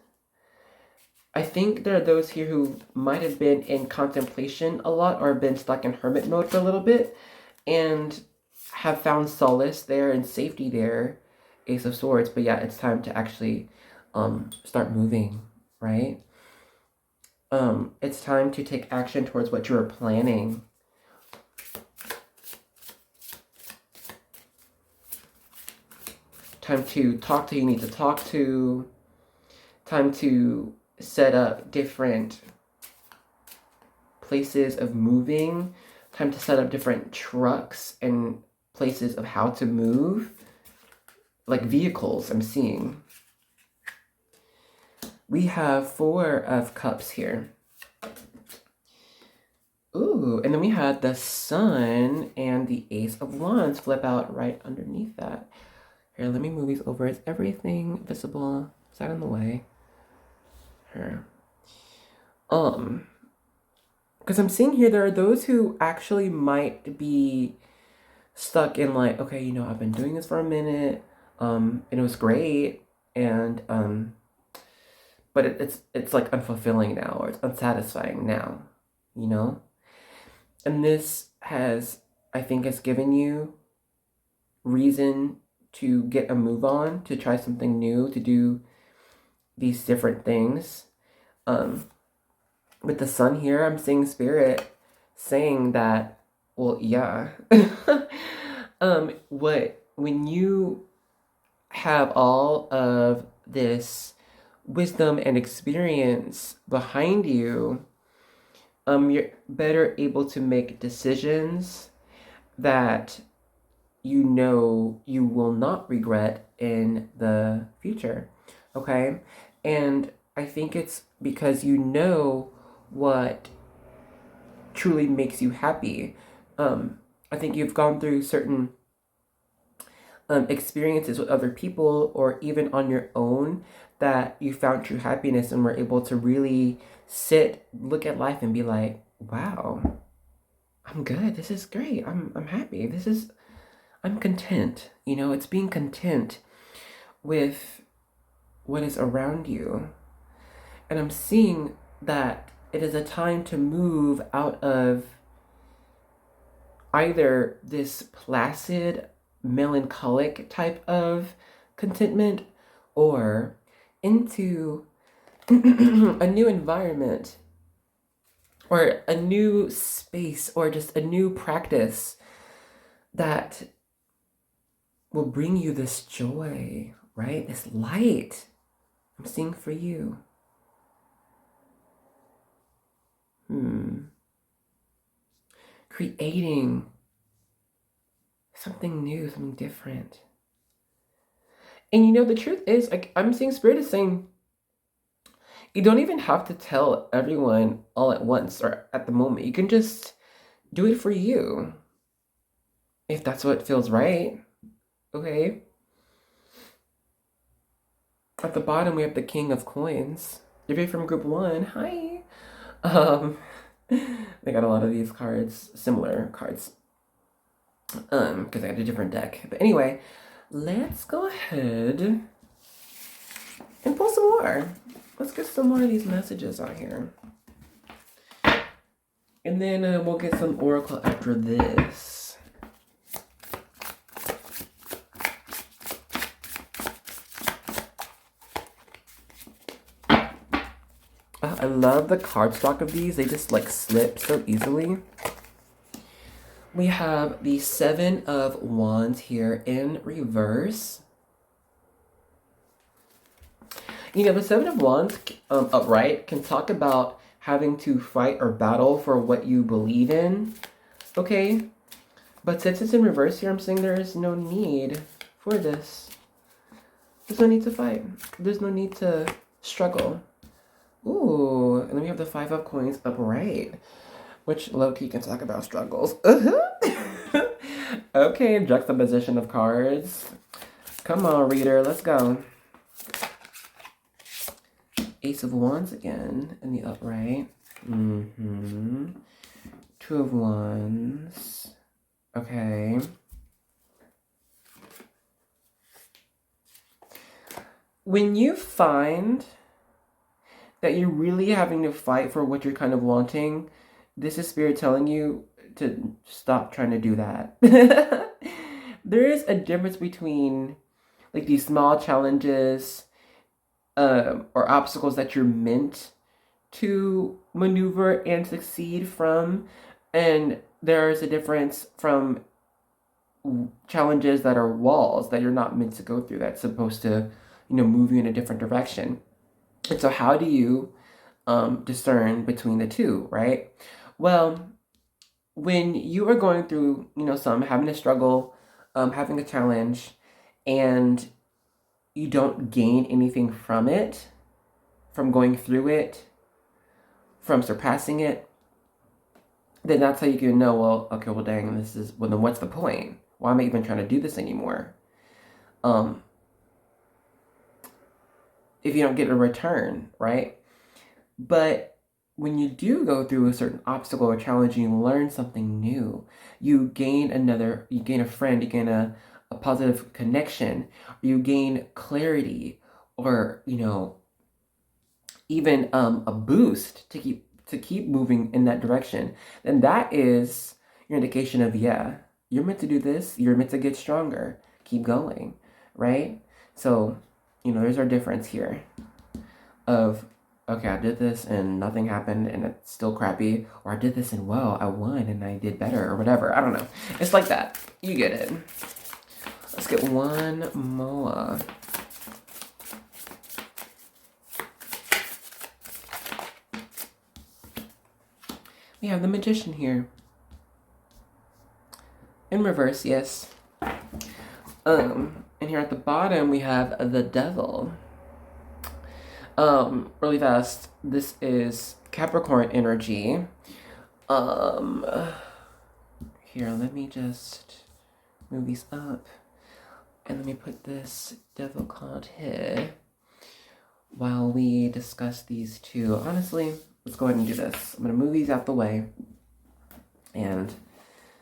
I think there are those here who might have been in contemplation a lot or been stuck in hermit mode for a little bit and have found solace there and safety there, Ace of Swords. But yeah, it's time to actually start moving, right? It's time to take action towards what you were planning. Time to talk to who you need to talk to. Time to set up different places of moving. Time to set up different trucks and places of how to move. Like vehicles, I'm seeing. We have 4 of Cups here. Ooh, and then we had the Sun and the Ace of Wands flip out right underneath that. Here, let me move these over. Is everything visible? Is that in the way? Here. Because I'm seeing here there are those who actually might be stuck in like, okay, I've been doing this for a minute, and it was great, and but it's like unfulfilling now, or it's unsatisfying now, and this has given you reason to get a move on, to try something new, to do these different things. With the Sun here, I'm seeing Spirit saying that, well, yeah. When you have all of this wisdom and experience behind you, you're better able to make decisions that you will not regret in the future, okay? And I think it's because you know what truly makes you happy. I think you've gone through certain experiences with other people or even on your own that you found true happiness and were able to really look at life and be like, wow, I'm good. This is great. I'm happy. I'm content. It's being content with what is around you. And I'm seeing that it is a time to move out of either this placid, melancholic type of contentment or into a new environment or a new space or just a new practice that will bring you this joy, right? This light I'm seeing for you. Creating something new, something different. And the truth is, like, I'm seeing Spirit is saying, you don't even have to tell everyone all at once or at the moment. You can just do it for you. If that's what feels right. Okay? At the bottom, we have the King of Coins. If you're from Group 1, hi! They got a lot of these cards, similar cards. Because I got a different deck. But anyway, let's go ahead and pull some more. Let's get some more of these messages out here. And then we'll get some oracle after this. I love the cardstock of these. They just like slip so easily. We have the Seven of Wands here in reverse. The Seven of Wands upright can talk about having to fight or battle for what you believe in. Okay? But since it's in reverse here, I'm saying there is no need for this. There's no need to fight. There's no need to struggle. Ooh, and then we have the Five of Coins upright, which low-key can talk about struggles. Okay, juxtaposition of cards. Come on, reader, let's go. Ace of Wands again in the upright. Two of Wands. Okay. When you find that you're really having to fight for what you're kind of wanting, this is Spirit telling you to stop trying to do that. There is a difference between like these small challenges or obstacles that you're meant to maneuver and succeed from, and there's a difference from challenges that are walls that you're not meant to go through, that's supposed to move you in a different direction. And so how do you discern between the two, right? Well, when you are going through, having a struggle, having a challenge, and you don't gain anything from it, from going through it, from surpassing it, then that's how you can know, well, okay, well, dang, then what's the point? Why am I even trying to do this anymore? If you don't get a return, right? But when you do go through a certain obstacle or challenge, you learn something new. You gain a friend, you gain a positive connection, you gain clarity, or even a boost to keep moving in that direction. Then that is your indication of, yeah, you're meant to do this, you're meant to get stronger, keep going, right? So there's our difference here of, okay, I did this and nothing happened and it's still crappy, or I did this and whoa, I won and I did better, or whatever. I don't know. It's like that. You get it. Let's get one more. We have the Magician here. In reverse, yes. And here at the bottom, we have the Devil. Really fast, this is Capricorn energy. Here Here, let me just move these up. And let me put this devil card here while we discuss these two. Honestly, let's go ahead and do this. I'm going to move these out the way. And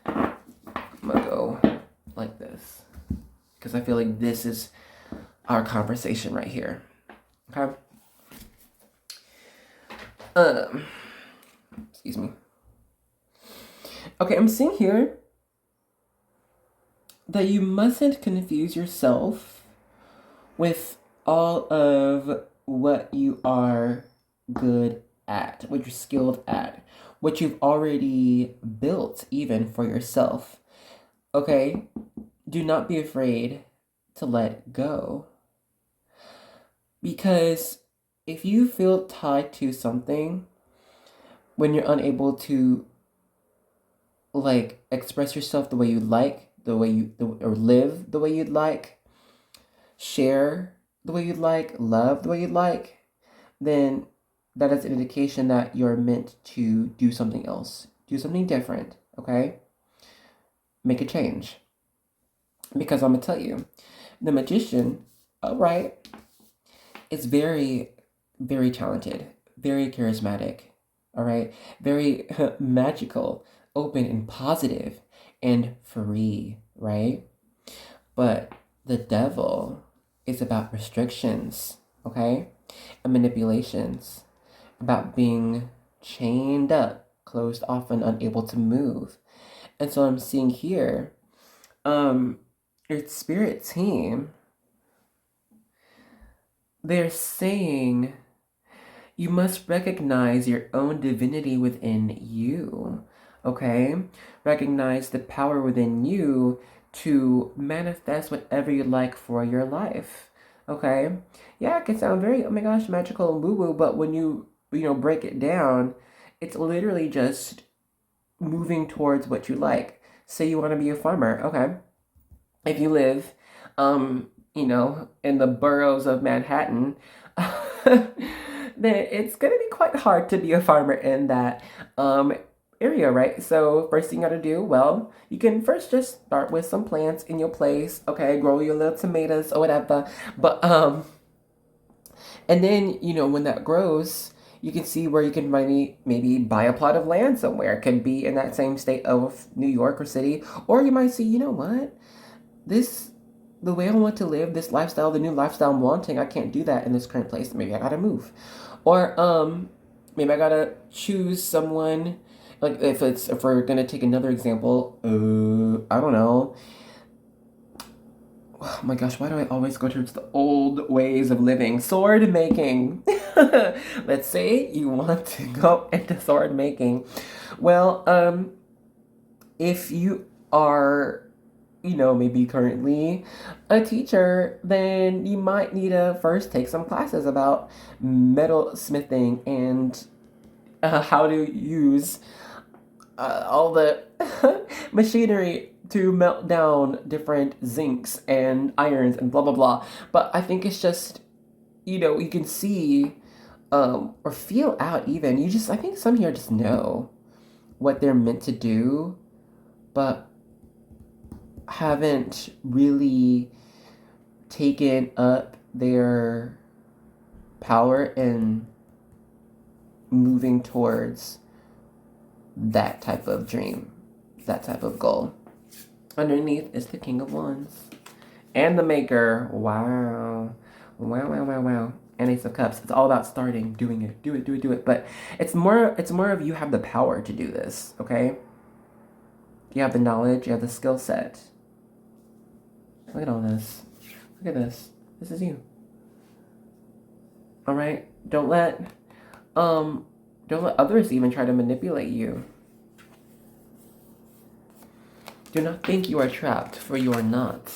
I'm going to go like this. Because I feel like this is our conversation right here. Okay? Excuse me. Okay, I'm seeing here that you mustn't confuse yourself with all of what you are good at, what you're skilled at, what you've already built even for yourself. Okay? Do not be afraid to let go. Because if you feel tied to something when you're unable to like express yourself the way you like, or live the way you'd like, share the way you'd like, love the way you'd like, then that is an indication that you're meant to do something else, do something different, okay? Make a change. Because I'm gonna tell you, the magician, alright, is very, very talented, very charismatic, alright? Very magical, open and positive, and free, right? But the devil is about restrictions, okay? And manipulations, about being chained up, closed off, and unable to move. And so I'm seeing here, your spirit team, they're saying you must recognize your own divinity within you, okay? Recognize the power within you to manifest whatever you like for your life, okay? Yeah, it can sound very, oh my gosh, magical and woo-woo, but when you break it down, it's literally just moving towards what you like. Say you want to be a farmer, okay? If you live, in the boroughs of Manhattan, then it's going to be quite hard to be a farmer in that area, right? So first thing you got to do, well, you can first just start with some plants in your place, okay? Grow your little tomatoes or whatever. But, and then, when that grows, you can see where you can maybe buy a plot of land somewhere. It could be in that same state of New York or city. Or you might see, you know what? The way I want to live, this lifestyle, the new lifestyle I'm wanting, I can't do that in this current place. Maybe I gotta move. Or maybe I gotta choose someone, like if we're gonna take another example, I don't know. Oh my gosh, why do I always go towards the old ways of living? Sword making. Let's say you want to go into sword making. Well, if you are, maybe currently a teacher, then you might need to first take some classes about metal smithing and how to use all the machinery to melt down different zincs and irons and blah, blah, blah. But I think it's just, you can see or feel out even. I think some here just know what they're meant to do, but haven't really taken up their power in moving towards that type of dream, that type of goal. Underneath is the King of Wands and the Maker. Wow. And Ace of Cups. It's all about starting, doing it, do it. But it's more of you have the power to do this, okay? You have the knowledge, you have the skill set. Look at all this. Look at this. This is you. All right? Don't let others even try to manipulate you. Do not think you are trapped, for you are not.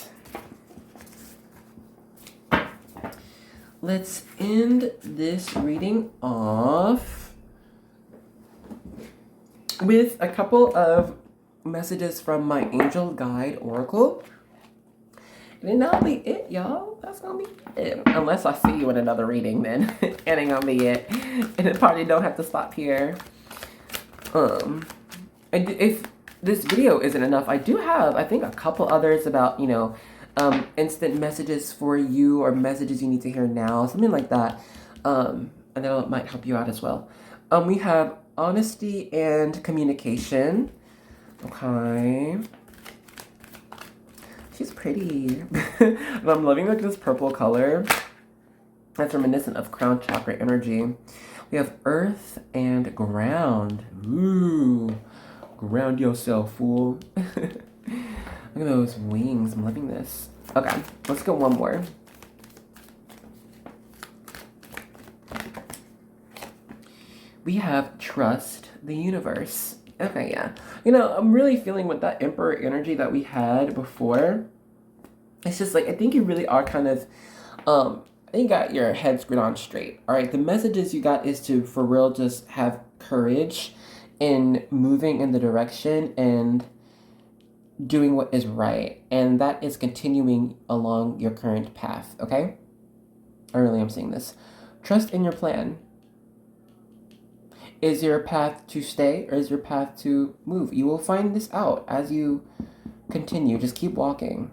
Let's end this reading off with a couple of messages from my angel guide oracle. And then that'll be it, y'all. That's gonna be it. Unless I see you in another reading, then it ain't gonna be it. And it probably don't have to stop here. And if this video isn't enough, I do have, I think, a couple others about, instant messages for you or messages you need to hear now, something like that. I know it might help you out as well. We have honesty and communication. Okay. She's pretty. I'm loving like this purple color. That's reminiscent of crown chakra energy. We have earth and ground. Ooh. Ground yourself, fool. Look at those wings. I'm loving this. Okay, let's go one more. We have trust the universe. Okay, yeah. I'm really feeling with that Emperor energy that we had before. It's just like, I think you really are kind of, I think you got your head screwed on straight. All right, the messages you got is to, for real, just have courage in moving in the direction and doing what is right. And that is continuing along your current path, okay? I really am seeing this. Trust in your plan. Is your path to stay or is your path to move? You will find this out as you continue. Just keep walking.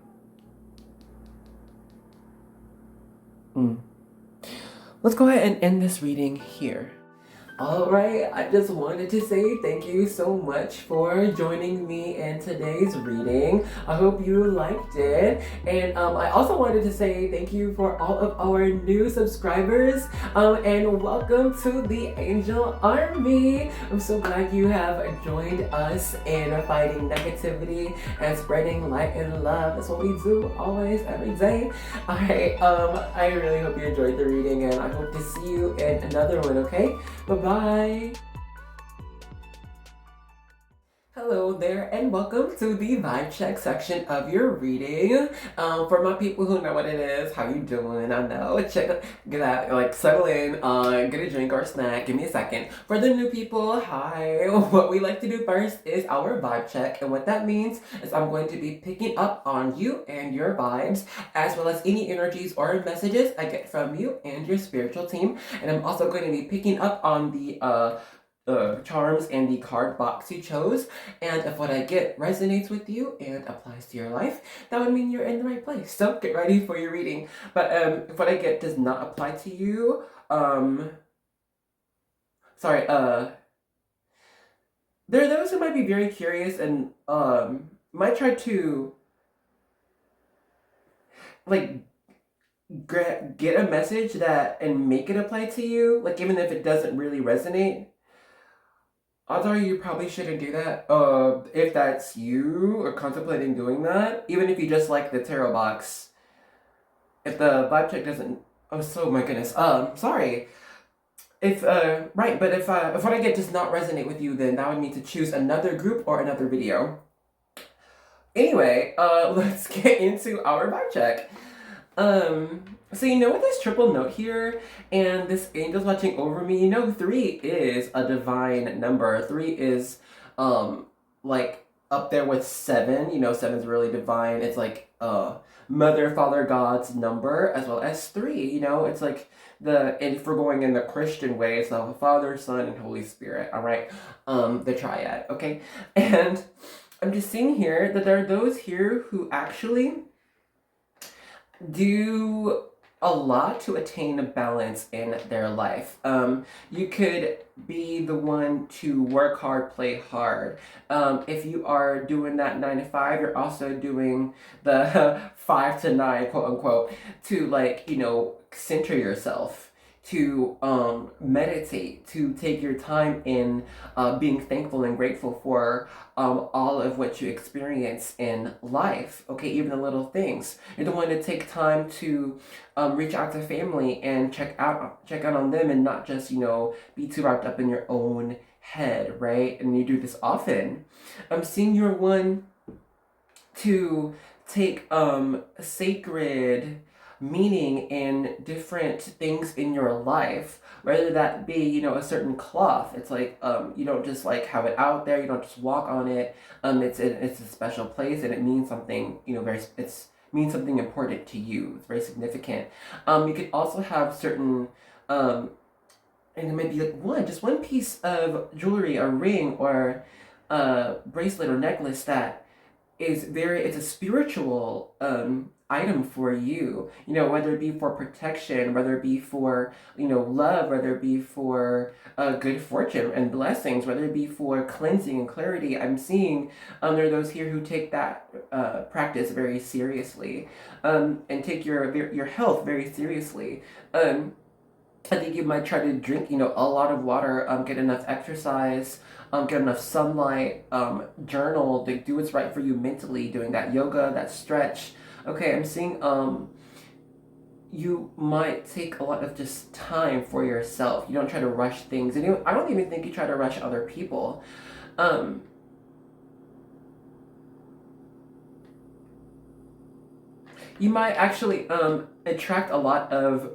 Let's go ahead and end this reading here. Alright, I just wanted to say thank you so much for joining me in today's reading. I hope you liked it. And I also wanted to say thank you for all of our new subscribers. And welcome to the Angel Army. I'm so glad you have joined us in fighting negativity and spreading light and love. That's what we do always, every day. Alright, I really hope you enjoyed the reading and I hope to see you in another one, okay? Bye-bye. Hello there and welcome to the vibe check section of your reading. For my people who know what it is, how you doing? I know. Get out, like settle in, get a drink or a snack. Give me a second. For the new people, hi. What we like to do first is our vibe check, and what that means is I'm going to be picking up on you and your vibes, as well as any energies or messages I get from you and your spiritual team. And I'm also going to be picking up on the charms and the card box you chose, and if what I get resonates with you and applies to your life, that would mean you're in the right place. So get ready for your reading. But if what I get does not apply to you, sorry, there are those who might be very curious and might try to like get a message that and make it apply to you, like even if it doesn't really resonate. Odds are you probably shouldn't do that. If that's you or contemplating doing that, even if you just like the tarot box. If the vibe check doesn't, oh, so my goodness. Sorry. If right, but if what I get does not resonate with you, then that would mean to choose another group or another video. Anyway, let's get into our vibe check. So with this triple note here, and this angel's watching over me, 3 is a divine number. 3 is, like, up there with 7. 7's really divine. It's like, Mother, Father, God's number, as well as 3. It's like and if we're going in the Christian way, it's the Father, Son, and Holy Spirit, alright? The triad, okay? And I'm just seeing here that there are those here who actually do a lot to attain a balance in their life. You could be the one to work hard, play hard. If you are doing that 9 to 5, you're also doing the 5 to 9, quote unquote, to center yourself, to meditate, to take your time in being thankful and grateful for all of what you experience in life, okay, even the little things. You're the one to take time to reach out to family and check out on them and not just, be too wrapped up in your own head, right? And you do this often. I'm seeing you're one to take sacred meaning in different things in your life, whether that be, a certain cloth. It's like, you don't just have it out there, you don't just walk on it. It's a special place and it means something, means something important to you. It's very significant. You could also have certain, and it might be just one piece of jewelry, a ring, or bracelet or necklace that is it's a spiritual item for you, you know, whether it be for protection, whether it be for, you know, love, whether it be for good fortune and blessings, whether it be for cleansing and clarity. I'm seeing there are those here who take that practice very seriously, and take your health very seriously. I think you might try to drink, you know, a lot of water, get enough exercise, get enough sunlight, journal, to do what's right for you mentally, doing that yoga, that stretch. Okay, I'm seeing you might take a lot of just time for yourself. You don't try to rush things, and I don't even think you try to rush other people. Um, you might actually attract a lot of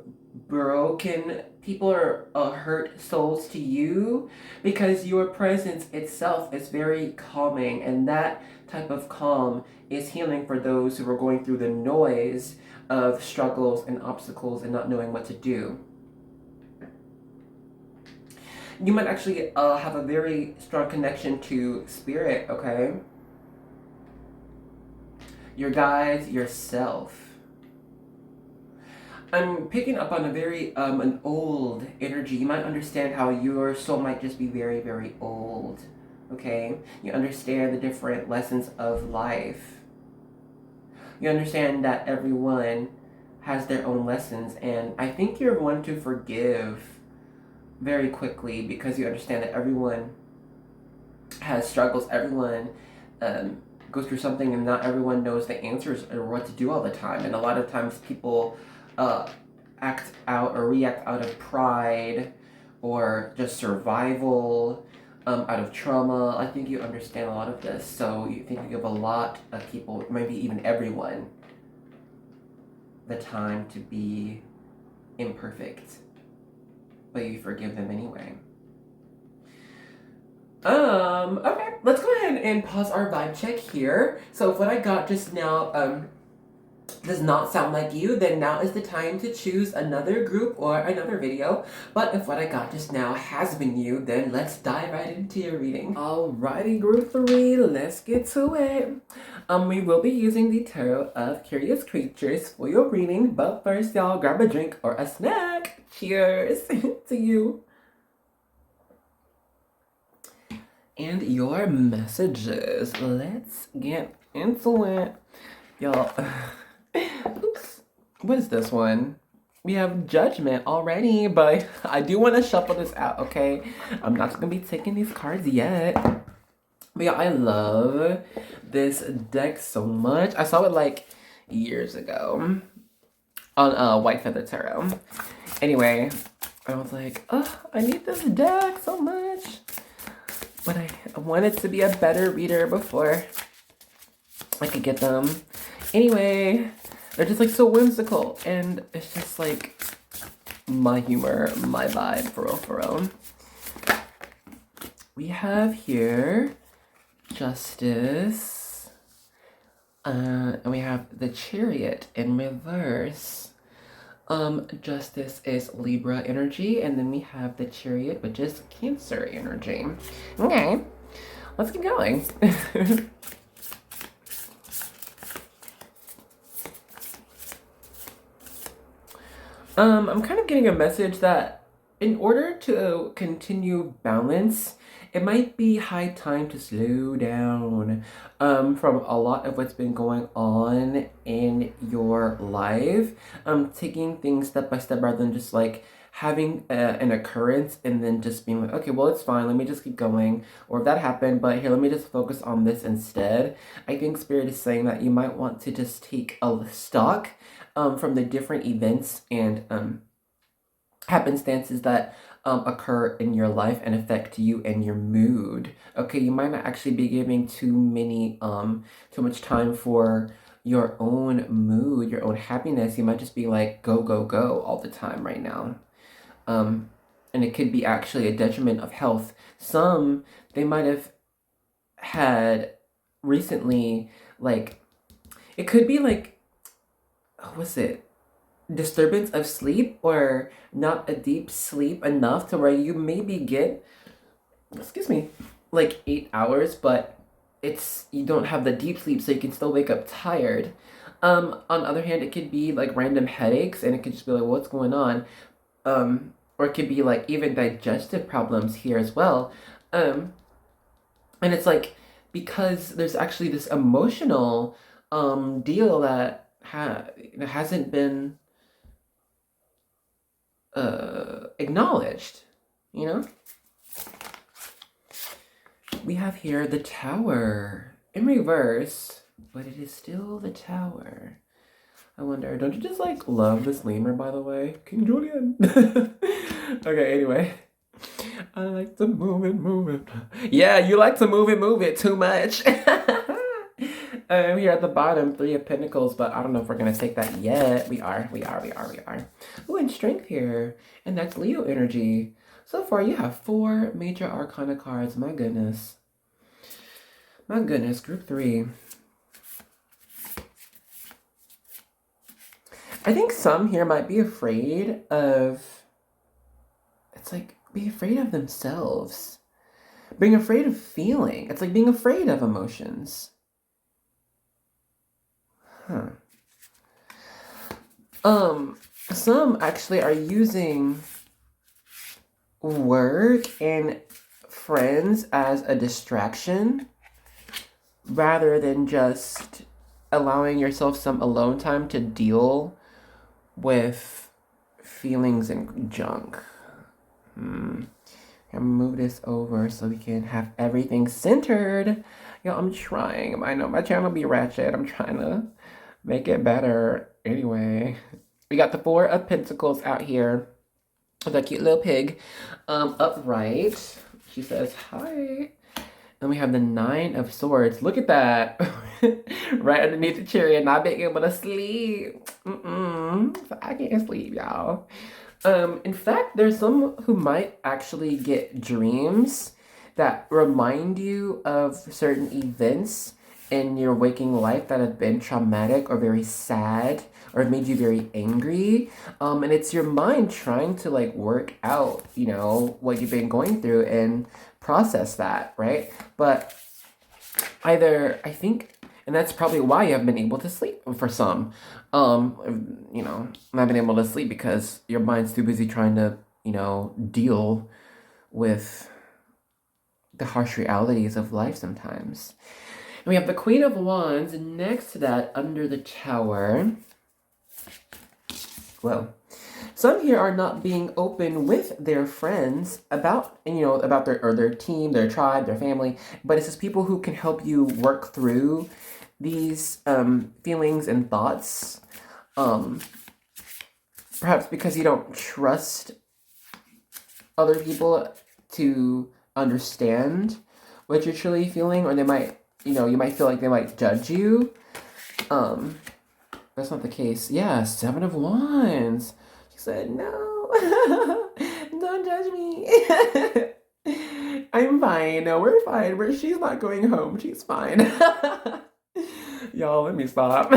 broken people or hurt souls to you, because your presence itself is very calming, and that type of calm is healing for those who are going through the noise of struggles and obstacles and not knowing what to do. You might actually have a very strong connection to spirit, okay? Your guides, yourself. I'm picking up on a very an old energy. You might understand how your soul might just be very, very old. Okay? You understand the different lessons of life. You understand that everyone has their own lessons, and I think you're one to forgive very quickly, because you understand that everyone has struggles, everyone goes through something, and not everyone knows the answers or what to do all the time. And a lot of times people act out or react out of pride or just survival, out of trauma. I think you understand a lot of this, so you think you give a lot of people, maybe even everyone, the time to be imperfect, but you forgive them anyway. Okay, let's go ahead and pause our vibe check here. So if what I got just now, does not sound like you, then now is the time to choose another group or another video. But if what I got just now has been you, then let's dive right into your reading. Alrighty, group 3, let's get to it. We will be using the Tarot of Curious Creatures for your reading, but first, y'all, grab a drink or a snack. Cheers to you. And your messages. Let's get into it. Y'all, oops. What is this one? We have Judgment already, but I do want to shuffle this out, okay? I'm not going to be taking these cards yet. But yeah, I love this deck so much. I saw it like years ago on White Feather Tarot. Anyway, I was like, oh, I need this deck so much. But I wanted to be a better reader before I could get them. Anyway, they're just like so whimsical, and it's just like my humor, my vibe, for real, for real. We have here Justice, and we have the Chariot in reverse. Justice is Libra energy, and then we have the Chariot, which is Cancer energy. Okay, let's keep going. I'm kind of getting a message that in order to continue balance, it might be high time to slow down from a lot of what's been going on in your life. Taking things step by step rather than just like having an occurrence and then just being like, okay, well, it's fine, let me just keep going. Or if that happened, but here, let me just focus on this instead. I think Spirit is saying that you might want to just take a stock from the different events and happenstances that occur in your life and affect you and your mood. Okay, you might not actually be giving too much time for your own mood, your own happiness. You might just be like, go, go, go all the time right now. And it could be actually a detriment of health. Some, they might have had recently, like, it could be like, what's it? Disturbance of sleep, or not a deep sleep enough to where you maybe get, excuse me, like 8 hours, but you don't have the deep sleep, so you can still wake up tired. On the other hand, it could be like random headaches, and it could just be like, what's going on? Or it could be like even digestive problems here as well. And it's like because there's actually this emotional deal that hasn't been acknowledged, you know? We have here the Tower in reverse, but it is still the Tower. I wonder, don't you just like love this lemur, by the way? King Julian. Okay, anyway. I like to move it. Yeah, you like to move it too much. Here at the bottom, 3 of Pentacles, but I don't know if we're gonna take that yet. We are. Ooh, and Strength here, and that's Leo energy. So far, you have 4 major arcana cards. My goodness. My goodness, group 3. I think some here might be afraid of, it's like, be afraid of themselves. Being afraid of feeling. It's like being afraid of emotions. Huh. Some actually are using work and friends as a distraction rather than just allowing yourself some alone time to deal with feelings and junk. I'm gonna move this over so we can have everything centered. Yo, I'm trying. I know my channel be ratchet. I'm trying to make it better. Anyway, we got the 4 of Pentacles out here. The cute little pig. Upright. She says hi. And we have the 9 of Swords. Look at that. Right underneath the chariot, not being able to sleep. So I can't sleep, y'all. In fact, there's some who might actually get dreams that remind you of certain events in your waking life that have been traumatic or very sad or have made you very angry. And it's your mind trying to like work out, you know, what you've been going through and process that, right? But either, I think, and that's probably why you haven't been able to sleep for some. You know, not been able to sleep because your mind's too busy trying to, you know, deal with the harsh realities of life sometimes. And we have the Queen of Wands, and next to that, under the Tower. Well, some here are not being open with their friends about, you know, about their team, their tribe, their family, but it's just people who can help you work through these feelings and thoughts. Perhaps because you don't trust other people to understand what you're truly feeling, or they might, you know, you might feel like they might judge you. That's not the case. Yeah, 7 of Wands. She said, no, don't judge me. I'm fine. No, we're fine. She's not going home. She's fine. Y'all, let me stop.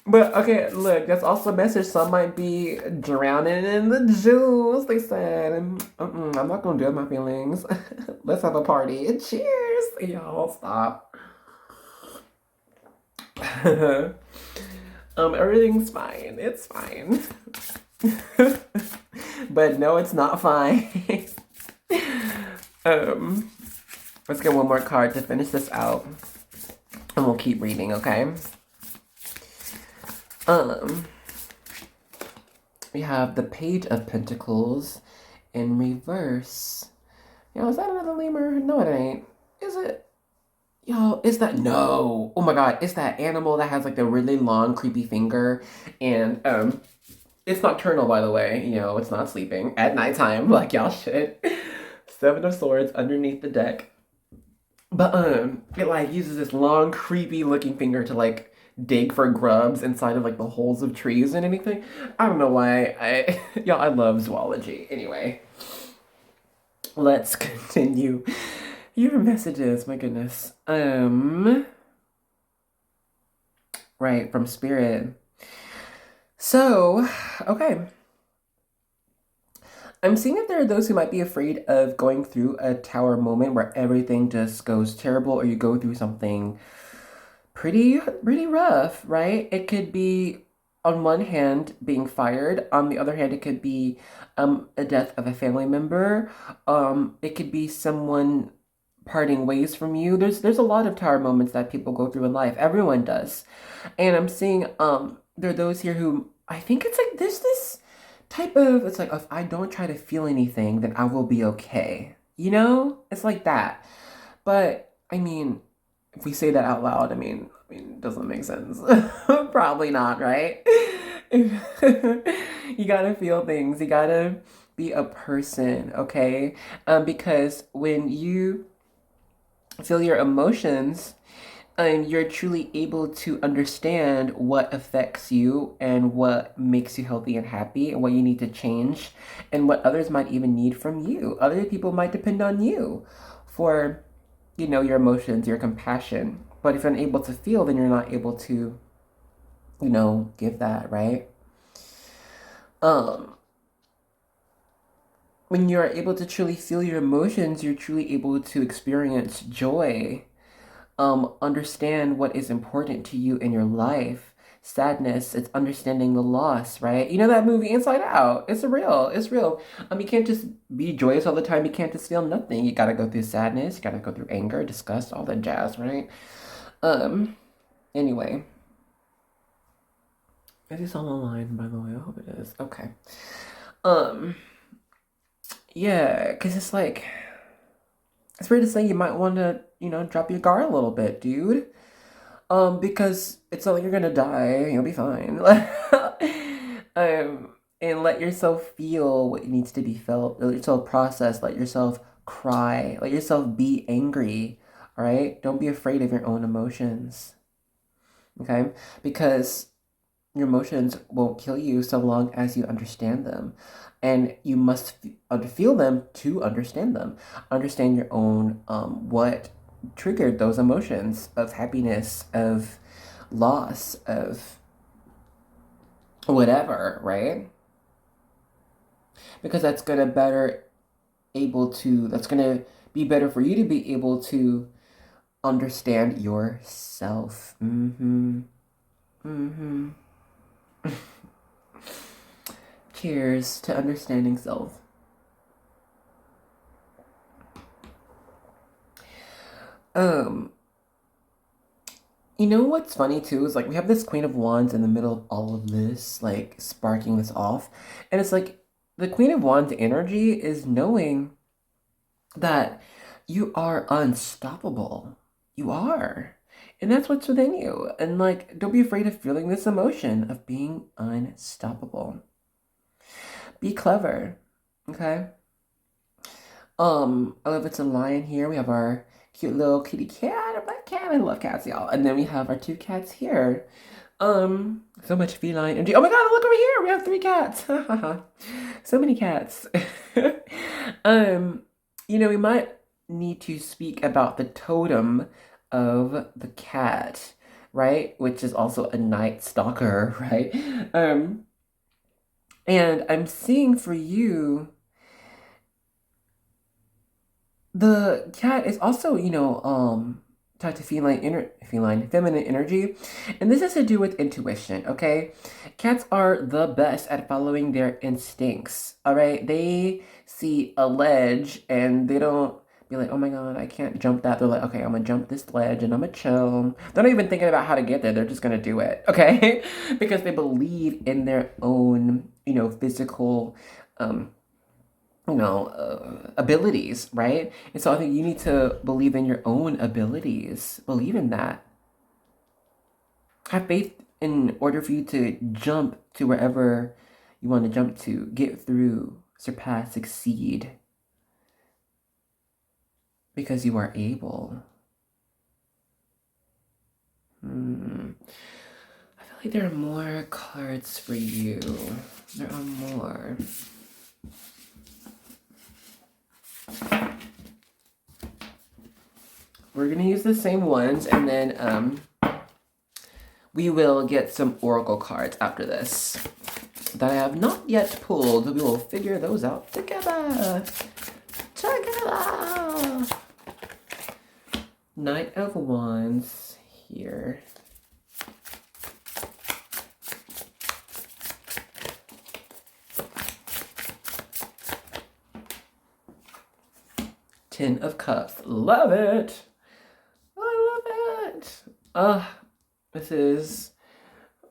But, okay, look, that's also a message. Some might be drowning in the juice, they said. I'm not going to deal with my feelings. Let's have a party. Cheers. Y'all, stop. Everything's fine. It's fine. But no, it's not fine. Let's get one more card to finish this out. And we'll keep reading, okay? We have the Page of Pentacles in reverse. Yo, is that another lemur? No, it ain't. Is it? Yo, is that? No. Oh my god, it's that animal that has like the really long, creepy finger. And, it's nocturnal, by the way. You know, it's not sleeping at nighttime like y'all should. 7 of Swords underneath the deck. But, it like uses this long, creepy looking finger to like dig for grubs inside of like the holes of trees and anything. I don't know why. Y'all, I love zoology. Anyway, let's continue. Your messages, my goodness. Right, from Spirit. So, okay. I'm seeing that there are those who might be afraid of going through a tower moment where everything just goes terrible, or you go through something pretty rough, right? It could be, on one hand, being fired. On the other hand, it could be a death of a family member. It could be someone parting ways from you. There's a lot of tower moments that people go through in life. Everyone does. And I'm seeing there are those here who, I think it's like there's this type of, it's like, if I don't try to feel anything, then I will be okay. You know? It's like that. But I mean, if we say that out loud, I mean, it doesn't make sense. Probably not, right? You gotta feel things. You gotta be a person, okay? Because when you feel your emotions, you're truly able to understand what affects you and what makes you healthy and happy and what you need to change and what others might even need from you. Other people might depend on you for, your emotions, your compassion. But if you're unable to feel, then you're not able to, give that, right? When you're able to truly feel your emotions, you're truly able to experience joy, understand what is important to you in your life. Sadness, it's understanding the loss, right? You know that movie Inside Out? It's real. It's real. You can't just be joyous all the time. You can't just feel nothing. You gotta go through sadness. You gotta go through anger, disgust, all that jazz, right? Anyway. Is this on the line, by the way? I hope it is. Okay. Yeah, because it's like, it's fair to say you might want to, drop your guard a little bit, dude. Because it's not like you're gonna die. You'll be fine. And let yourself feel what needs to be felt. Let yourself process. Let yourself cry. Let yourself be angry. All right. Don't be afraid of your own emotions. Okay, because your emotions won't kill you so long as you understand them. And you must feel them to understand them. Understand your own, what triggered those emotions of happiness, of loss, of whatever, right? Because that's going to be better for you to be able to understand yourself. Cheers to understanding self. You know what's funny too is like we have this Queen of Wands in the middle of all of this, like sparking this off. And it's like the Queen of Wands energy is knowing that you are unstoppable. You are. And that's what's within you. And like, don't be afraid of feeling this emotion of being unstoppable. Be clever. Okay? I love it's a lion here. We have our cute little kitty cat, a black cat. I love cats, y'all. And then we have our two cats here. So much feline energy. Oh my god, look over here. We have 3 cats. So many cats. We might need to speak about the totem of the cat, right? Which is also a night stalker, right? And I'm seeing for you, the cat is also, tied to feminine energy. And this has to do with intuition, okay? Cats are the best at following their instincts, all right? They see a ledge and they don't be like, oh my god, I can't jump that. They're like, okay, I'm gonna jump this ledge and I'm gonna chill. They're not even thinking about how to get there. They're just gonna do it, okay? Because they believe in their own, physical, abilities, right? And so I think you need to believe in your own abilities. Believe in that. Have faith in order for you to jump to wherever you want to jump to, get through, surpass, succeed. Because you are able. I feel like there are more cards for you. There are more. We're going to use the same ones, and then we will get some oracle cards after this. that I have not yet pulled. We will figure those out together. Together. Knight of Wands here. Ten of Cups. Love it. I love it. This is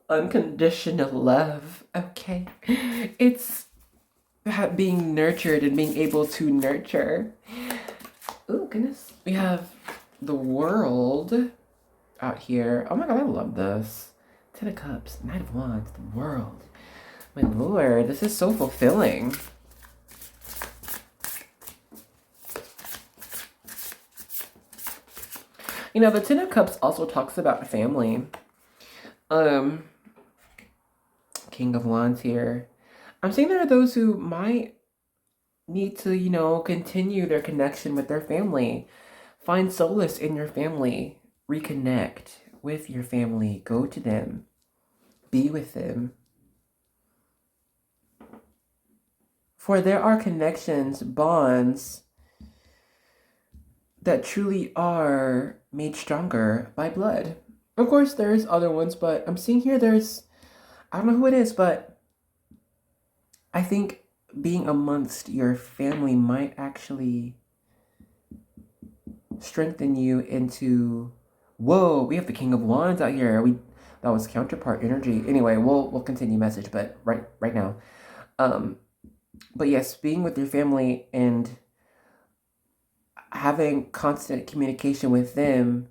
unconditional love. Okay. It's being nurtured and being able to nurture. Oh, goodness. We have the World out here. Oh my god, I love this. Ten of Cups, Knight of Wands, the World. My lord, this is so fulfilling. You know, the Ten of Cups also talks about family. King of Wands here. I'm seeing there are those who might need to, you know, continue their connection with their family. Find solace in your family. Reconnect with your family. Go to them. Be with them. For there are connections, bonds that truly are made stronger by blood. Of course, there's other ones, but I'm seeing here I don't know who it is, but I think being amongst your family might actually strengthen you into, whoa, we have the King of Wands out here. That was counterpart energy. Anyway, we'll continue message, but right now. But yes, being with your family and having constant communication with them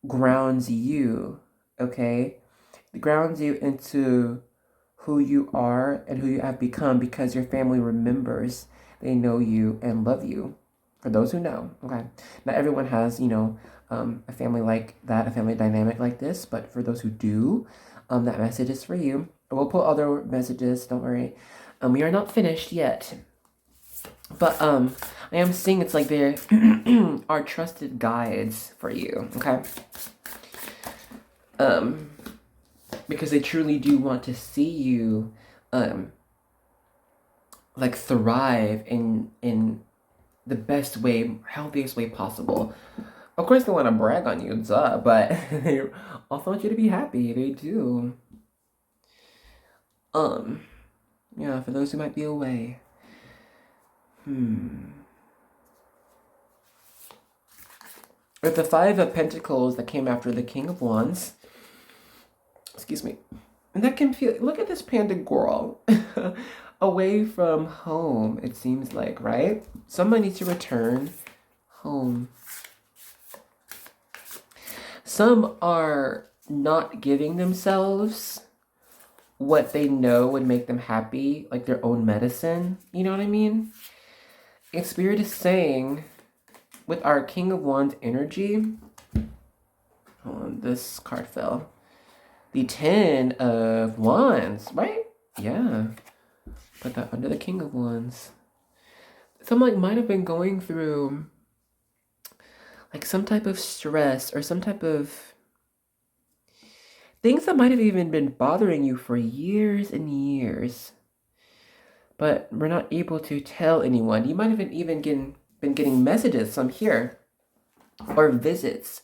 grounds you, okay? It grounds you into who you are and who you have become because your family remembers, they know you and love you. For those who know, okay? Not everyone has, you know, a family like that, a family dynamic like this, but for those who do, that message is for you. We'll put other messages, don't worry. We are not finished yet. But I am seeing it's like they are trusted guides for you, okay? Because they truly do want to see you like thrive in the best way, healthiest way possible. Of course they want to brag on you, duh, but they also want you to be happy. They do. Yeah, for those who might be away. With the Five of Pentacles that came after the King of Wands. Excuse me. And that can feel, look at this panda girl. Away from home, it seems like, right? Somebody needs to return home. Some are not giving themselves what they know would make them happy, like their own medicine. You know what I mean? And Spirit is saying, with our King of Wands energy, hold on, this card fell. The Ten of Wands, right? Yeah. Put that under the King of Wands. Someone might have been going through like some type of stress or some type of things that might have even been bothering you for years and years. But we're not able to tell anyone. You might have been getting messages from here or visits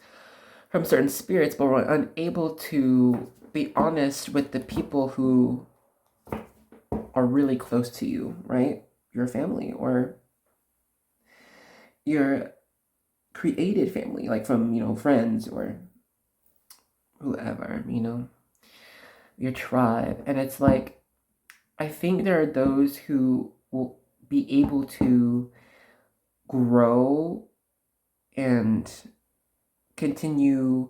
from certain spirits, but we're unable to be honest with the people who are really close to you, right? Your family or your created family, like from, you know, friends or whoever, you know, your tribe. And it's like, I think there are those who will be able to grow and continue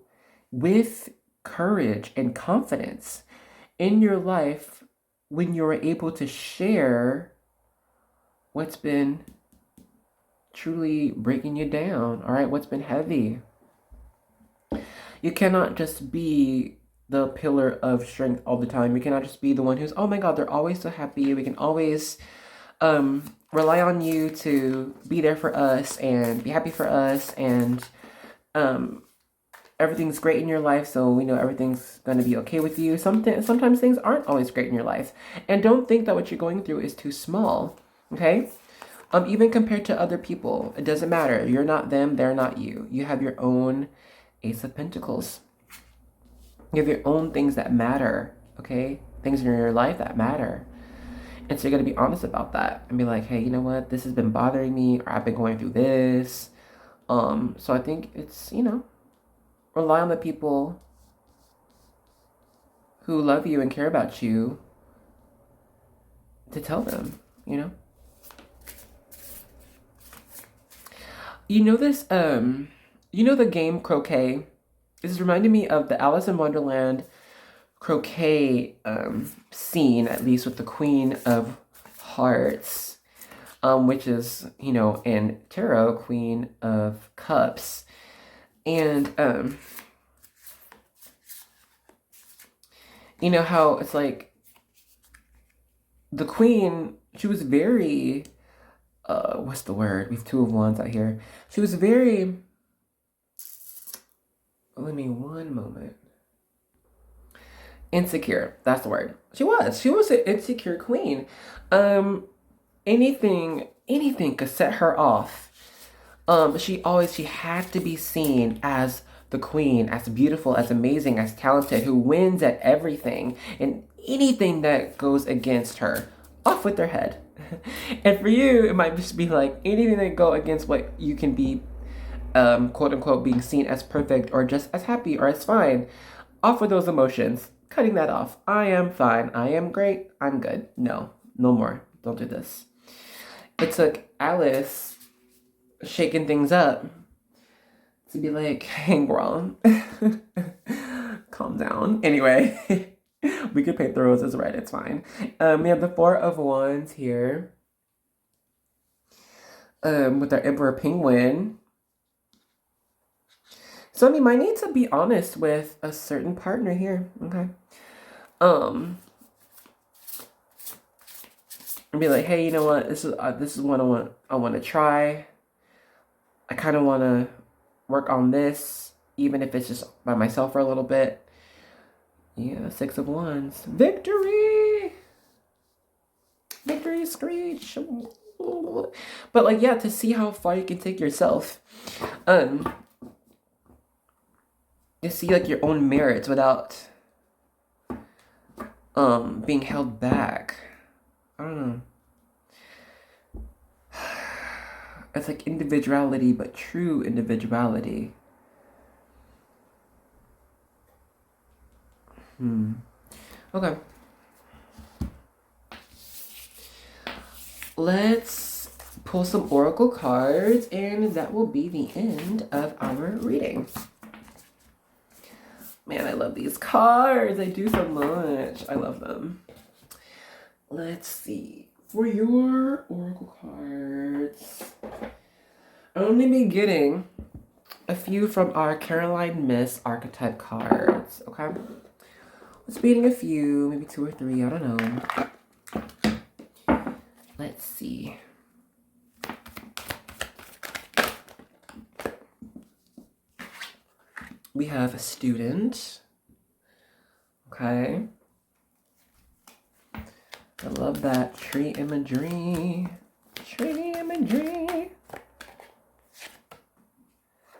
with courage and confidence in your life when you're able to share what's been truly breaking you down, all right? What's been heavy. You cannot just be the pillar of strength all the time. You cannot just be the one who's, oh my God, they're always so happy. We can always rely on you to be there for us and be happy for us and everything's great in your life, so we know everything's going to be okay with you. Sometimes things aren't always great in your life. And don't think that what you're going through is too small, okay? Even compared to other people, it doesn't matter. You're not them, they're not you. You have your own Ace of Pentacles. You have your own things that matter, okay? Things in your life that matter. And so you're going to be honest about that and be like, hey, you know what? This has been bothering me, or I've been going through this. So I think it's, rely on the people who love you and care about you to tell them, this, the game croquet? This is reminding me of the Alice in Wonderland croquet scene, at least with the Queen of Hearts, which is, in tarot, Queen of Cups. And, how it's like the queen, she was very, what's the word? We have Two of Wands out here. She was very, let me one moment. Insecure. That's the word. She was an insecure queen. Anything could set her off. She had to be seen as the queen, as beautiful, as amazing, as talented, who wins at everything, and anything that goes against her, off with their head. And for you, it might just be like anything that go against what you can be, quote unquote, being seen as perfect or just as happy or as fine. Off with those emotions, cutting that off. I am fine. I am great. I'm good. No more. Don't do this. It took Alice shaking things up to be like, hey, girl, calm down. Anyway, we could paint the roses red. It's fine. We have the Four of Wands here, with our Emperor Penguin. So, I might need to be honest with a certain partner here, okay? And be like, hey, you know what? This is what I want to try. I kind of want to work on this, even if it's just by myself for a little bit. Yeah, Six of Wands. Victory! Victory screech! But, to see how far you can take yourself. To see, your own merits without, being held back. I don't know. It's like individuality, but true individuality. Okay. Let's pull some oracle cards, and that will be the end of our reading. Man, I love these cards. I do so much. I love them. Let's see. For your oracle cards, I'm only be getting a few from our Caroline Miss archetype cards, okay? Let's be getting a few, maybe 2 or 3, I don't know. Let's see. We have a student, okay? I love that tree imagery. Tree imagery.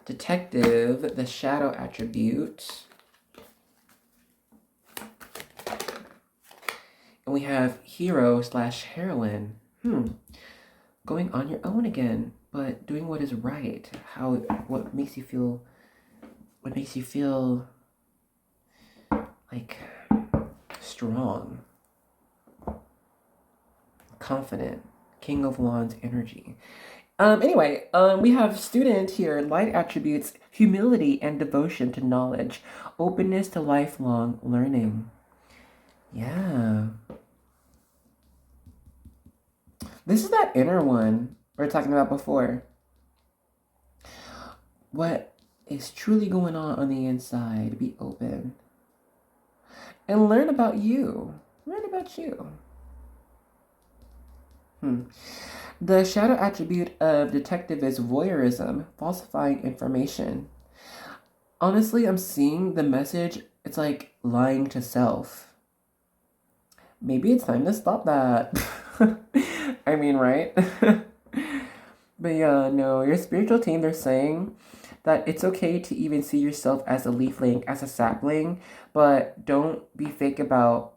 Detective, the shadow attribute. And we have hero / heroine. Going on your own again, but doing what is right. What makes you feel like strong, confident, King of Wands energy. Anyway, we have student here, light attributes, humility and devotion to knowledge, openness to lifelong learning. Yeah. This is that inner one we were talking about before. What is truly going on the inside? Be open. And learn about you. Learn about you. The shadow attribute of detective is voyeurism, falsifying information. Honestly, I'm seeing the message. It's like lying to self. Maybe it's time to stop that. I mean, right? But yeah, no, your spiritual team, they're saying that it's okay to even see yourself as a leafling, as a sapling, but don't be fake about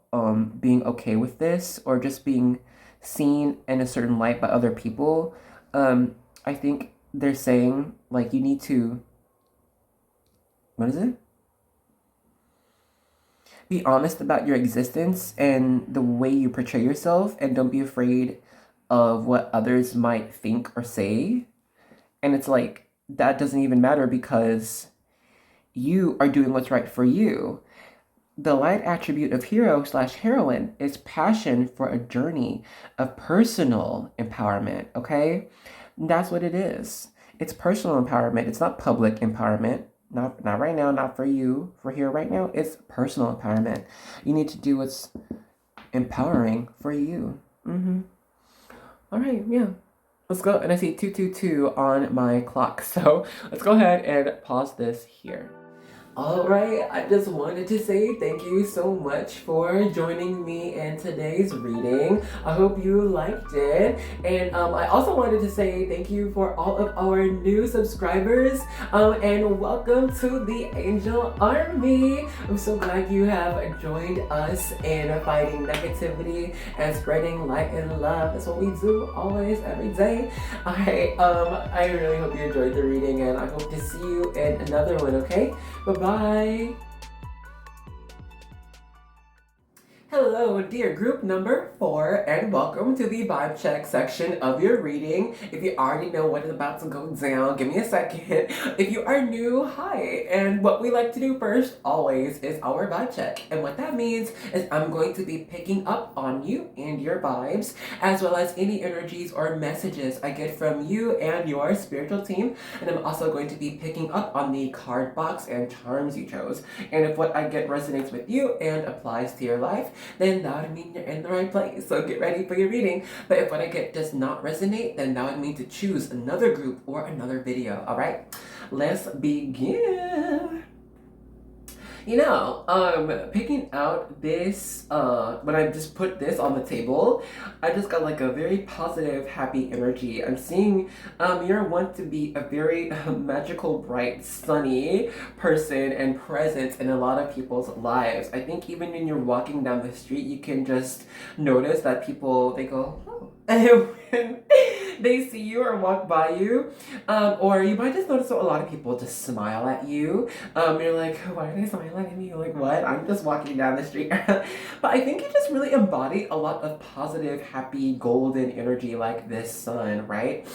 being okay with this or just being seen in a certain light by other people. I think they're saying like you need to, what is it? Be honest about your existence and the way you portray yourself, and don't be afraid of what others might think or say. And it's like that doesn't even matter because you are doing what's right for you. The light attribute of hero slash heroine is passion for a journey of personal empowerment, okay? And that's what it is. It's personal empowerment. It's not public empowerment. Not right now, not for you, for here right now. It's personal empowerment. You need to do what's empowering for you. All right, yeah. Let's go. And I see 222 on my clock. So let's go ahead and pause this here. Alright, I just wanted to say thank you so much for joining me in today's reading. I hope you liked it. And I also wanted to say thank you for all of our new subscribers. And welcome to the Angel Army. I'm so glad you have joined us in fighting negativity and spreading light and love. That's what we do always, every day. I really hope you enjoyed the reading, and I hope to see you in another one, okay? Bye-bye. Hello, dear group number 4, and welcome to the vibe check section of your reading. If you already know what is about to go down, give me a second. If you are new, hi. And what we like to do first, always, is our vibe check. And what that means is I'm going to be picking up on you and your vibes, as well as any energies or messages I get from you and your spiritual team. And I'm also going to be picking up on the card box and charms you chose. And if what I get resonates with you and applies to your life, then that would mean you're in the right place. So get ready for your reading. But if what I get does not resonate, then that would mean to choose another group or another video. All right, let's begin. Picking out this, when I just put this on the table, I just got like a very positive, happy energy. I'm seeing you're one to be a very magical, bright, sunny person and presence in a lot of people's lives. I think even when you're walking down the street, you can just notice that people, they go, oh. And when they see you or walk by you, or you might just notice that a lot of people just smile at you. You're like, why are they smiling at me? You're like, what? I'm just walking down the street. But I think you just really embody a lot of positive, happy, golden energy like this sun, right?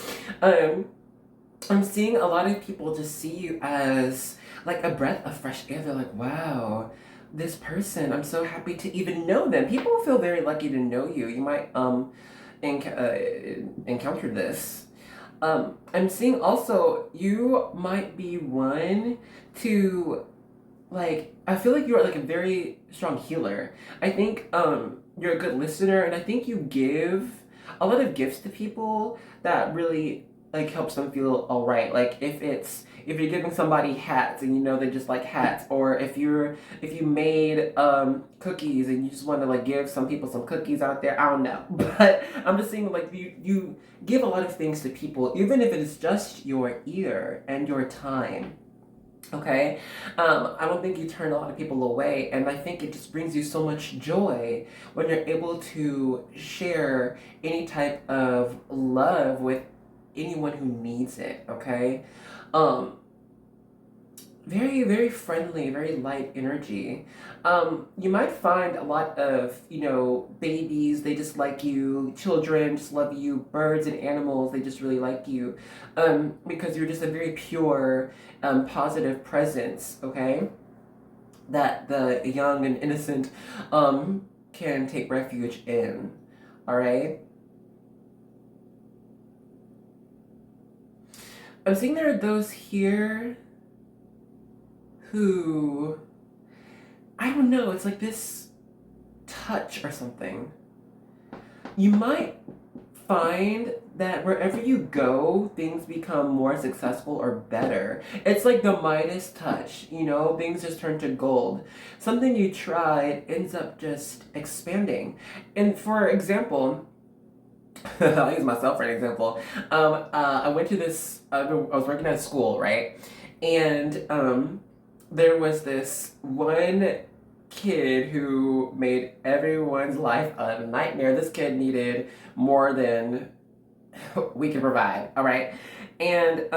I'm seeing a lot of people just see you as like a breath of fresh air. They're like, wow, this person, I'm so happy to even know them. People feel very lucky to know you. You might encounter this. I'm seeing also you might be one to, like, I feel like you're like a very strong healer. I think you're a good listener, and I think you give a lot of gifts to people that really like helps them feel all right. Like if you're giving somebody hats and you know they just like hats, or if you made cookies and you just want to like give some people some cookies out there, I don't know. But I'm just saying, like, you give a lot of things to people, even if it is just your ear and your time. Okay, I don't think you turn a lot of people away, and I think it just brings you so much joy when you're able to share any type of love with anyone who needs it. Okay, very, very friendly, very light energy. You might find a lot of, babies, they just like you, children just love you, birds and animals, they just really like you, because you're just a very pure, positive presence, okay? That the young and innocent can take refuge in, all right? I'm seeing there are those here who, I don't know, it's like this touch or something. You might find that wherever you go, things become more successful or better. It's like the Midas touch, you know, things just turn to gold. Something you tried ends up just expanding. And for example, I'll use myself for an example. I went to this, I was working at school, right? And there was this one kid who made everyone's life a nightmare. This kid needed more than we could provide, all right? And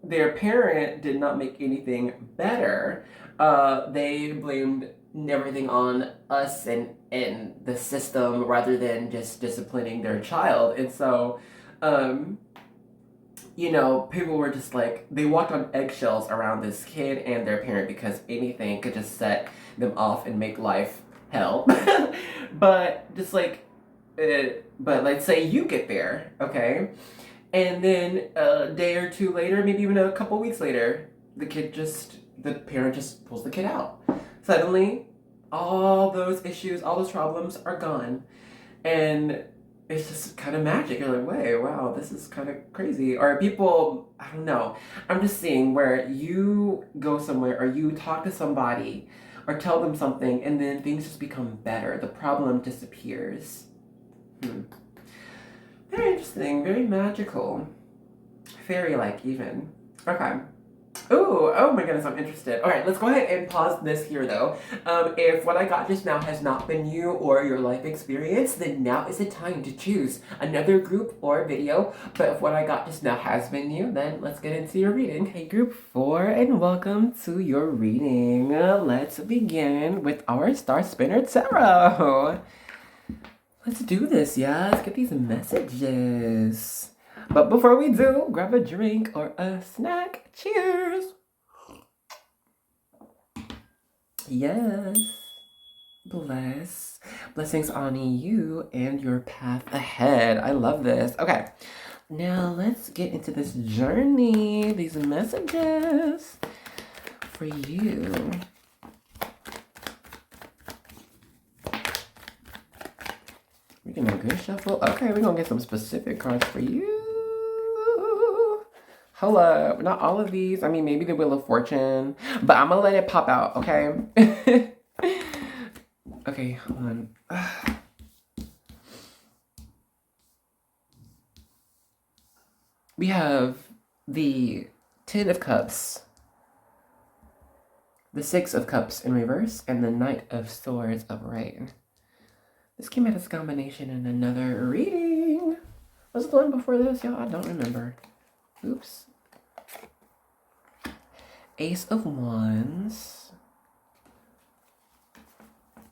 their parent did not make anything better. They blamed everything on us and the system rather than just disciplining their child. And so, you know, people were just like, they walked on eggshells around this kid and their parent because anything could just set them off and make life hell. But just like, but let's say you get there, okay? And then a day or two later, maybe even a couple weeks later, the parent just pulls the kid out. Suddenly, all those issues, all those problems are gone. And it's just kind of magic. You're like, wait, wow, this is kind of crazy. Or people, I don't know. I'm just seeing where you go somewhere or you talk to somebody or tell them something and then things just become better. The problem disappears. Very interesting, very magical. Fairy-like even. Okay. Ooh, oh my goodness, I'm interested. All right, let's go ahead and pause this here though. If what I got just now has not been you or your life experience, then now is the time to choose another group or video. But if what I got just now has been you, then let's get into your reading. Hey, group 4, and welcome to your reading. Let's begin with our Star Spinner Tarot. Let's do this, yeah. Let's get these messages. But before we do, grab a drink or a snack. Cheers. Yes. Blessings on you and your path ahead. I love this. Okay. Now let's get into this journey. These messages for you. We're getting a good shuffle. Okay, we're gonna get some specific cards for you. Hold up. Not all of these. I mean, maybe the Wheel of Fortune. But I'm gonna let it pop out, okay? Okay, hold on. We have the Ten of Cups, the Six of Cups in reverse, and the Knight of Swords upright. This came out as a combination in another reading. Was it the one before this? Y'all, I don't remember. Oops. Ace of Wands.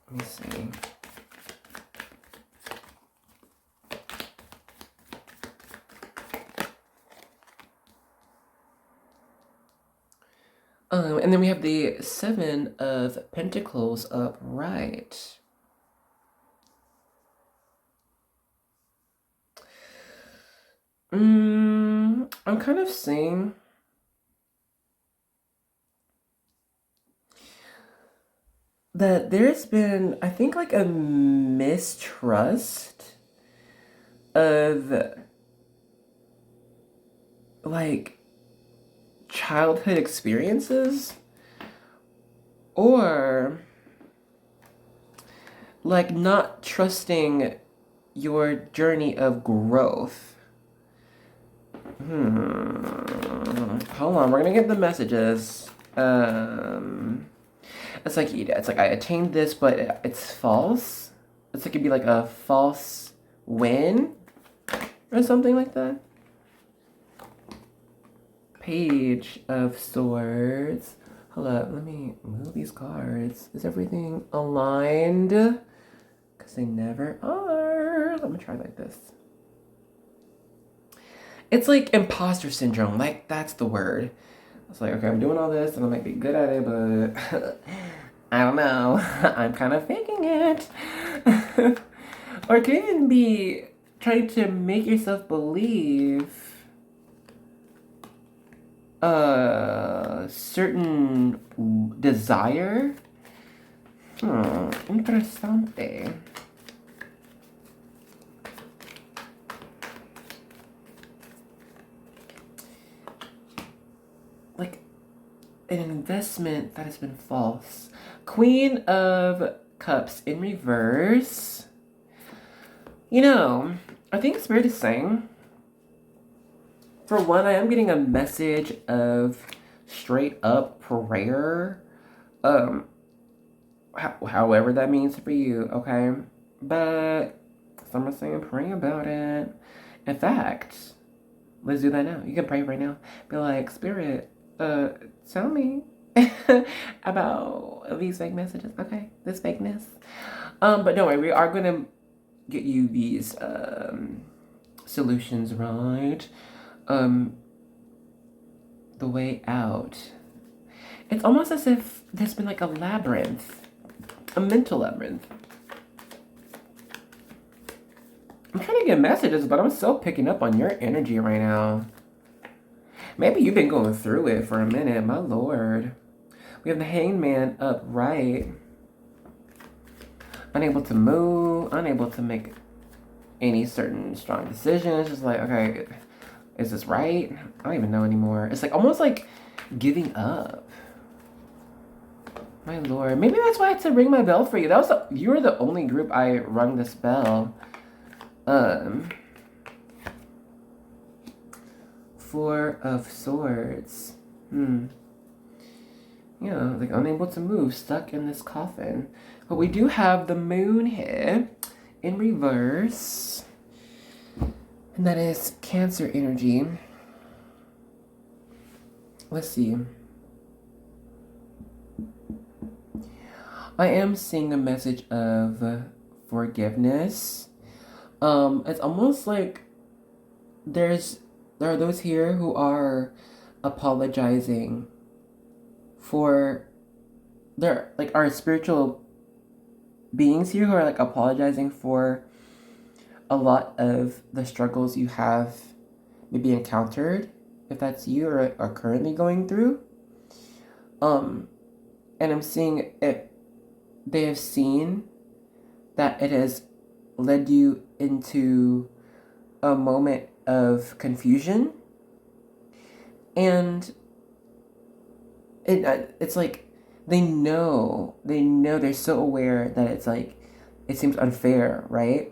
Let me see. And then we have the Seven of Pentacles upright. I'm kind of seeing that there's been, I think, like a mistrust of like childhood experiences or like not trusting your journey of growth. Hold on, we're gonna get the messages. It's like I attained this, but it's false. It's like it'd be like a false win or something like that. Page of Swords. Hold up, let me move these cards. Is everything aligned? Because they never are. Let me try like this. It's like imposter syndrome. Like, that's the word. It's like, okay, I'm doing all this and I might be good at it, but I don't know. I'm kind of faking it. Or it could even be trying to make yourself believe a certain desire. Interessante. an investment that has been false. Queen of Cups in reverse. You know, I think Spirit is saying, for one, I am getting a message of straight up prayer. However that means for you, okay? But someone's saying pray about it. In fact, let's do that now. You can pray right now. Be like, Spirit, tell me about these fake messages. Okay, this fakeness. But don't worry, we are gonna get you these solutions right. The way out. It's almost as if there's been like a labyrinth. A mental labyrinth. I'm trying to get messages, but I'm still picking up on your energy right now. Maybe you've been going through it for a minute, my lord. We have the Hangman upright. Unable to move, unable to make any certain strong decisions. Just like, okay, is this right? I don't even know anymore. It's like almost like giving up. My lord. Maybe that's why I had to ring my bell for you. You were the only group I rung this bell. Four of Swords. Yeah, like unable to move, stuck in this coffin. But we do have the Moon here in reverse. And that is Cancer energy. Let's see. I am seeing a message of forgiveness. It's almost like there are those here who are apologizing for our spiritual beings here who are like apologizing for a lot of the struggles you have maybe encountered, if that's you or are currently going through. And I'm seeing it, they have seen that it has led you into a moment of confusion, and it's like they know they're so aware that it's like it seems unfair, right?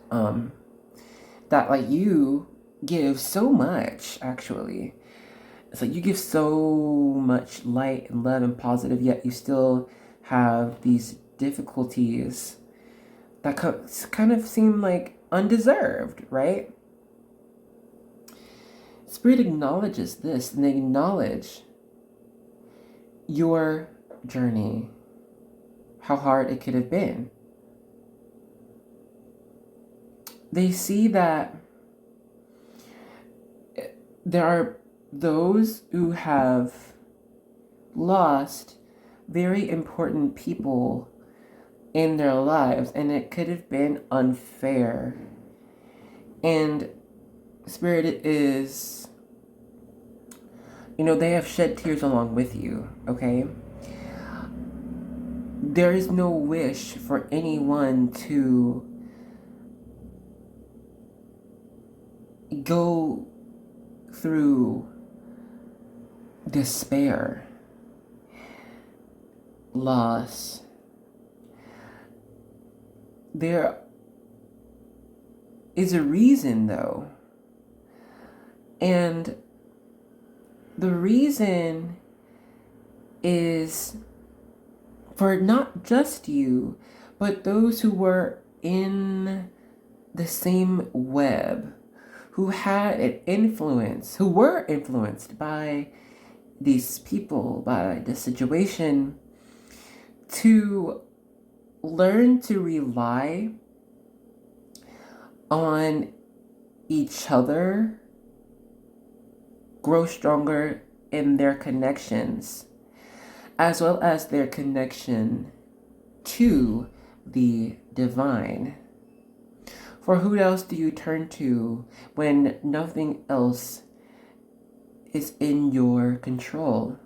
That like you give so much, actually. It's like you give so much light and love and positive, yet you still have these difficulties that kind of seem like undeserved, right? Spirit acknowledges this, and they acknowledge your journey, how hard it could have been. They see that there are those who have lost very important people in their lives, and it could have been unfair. And Spirit is, they have shed tears along with you, okay? There is no wish for anyone to go through despair, loss. There is a reason, though. And the reason is for not just you, but those who were in the same web, who had an influence, who were influenced by these people, by the situation, to learn to rely on each other, grow stronger in their connections, as well as their connection to the divine. For who else do you turn to when nothing else is in your control?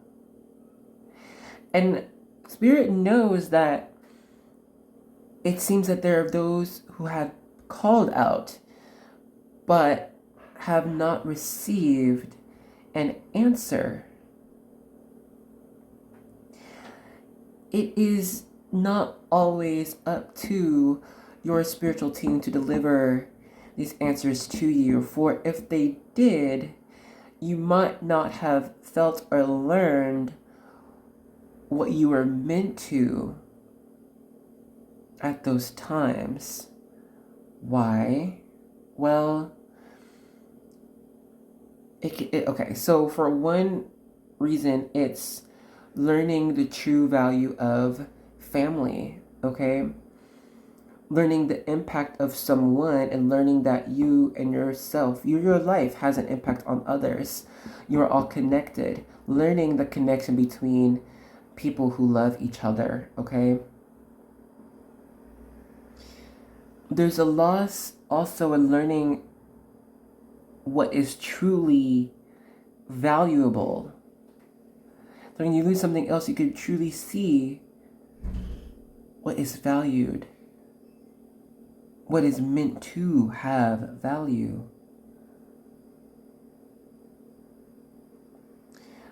And Spirit knows that it seems that there are those who have called out but have not received an answer. it is not always up to your spiritual team to deliver these answers to you. For if they did, you might not have felt or learned what you were meant to at those times. Why? Well, okay, so for one reason, it's learning the true value of family, okay? Learning the impact of someone and learning that you and yourself, your life has an impact on others. You are all connected. Learning the connection between people who love each other, okay? There's a loss also in learning what is truly valuable. So when you lose something else, you can truly see what is valued, what is meant to have value.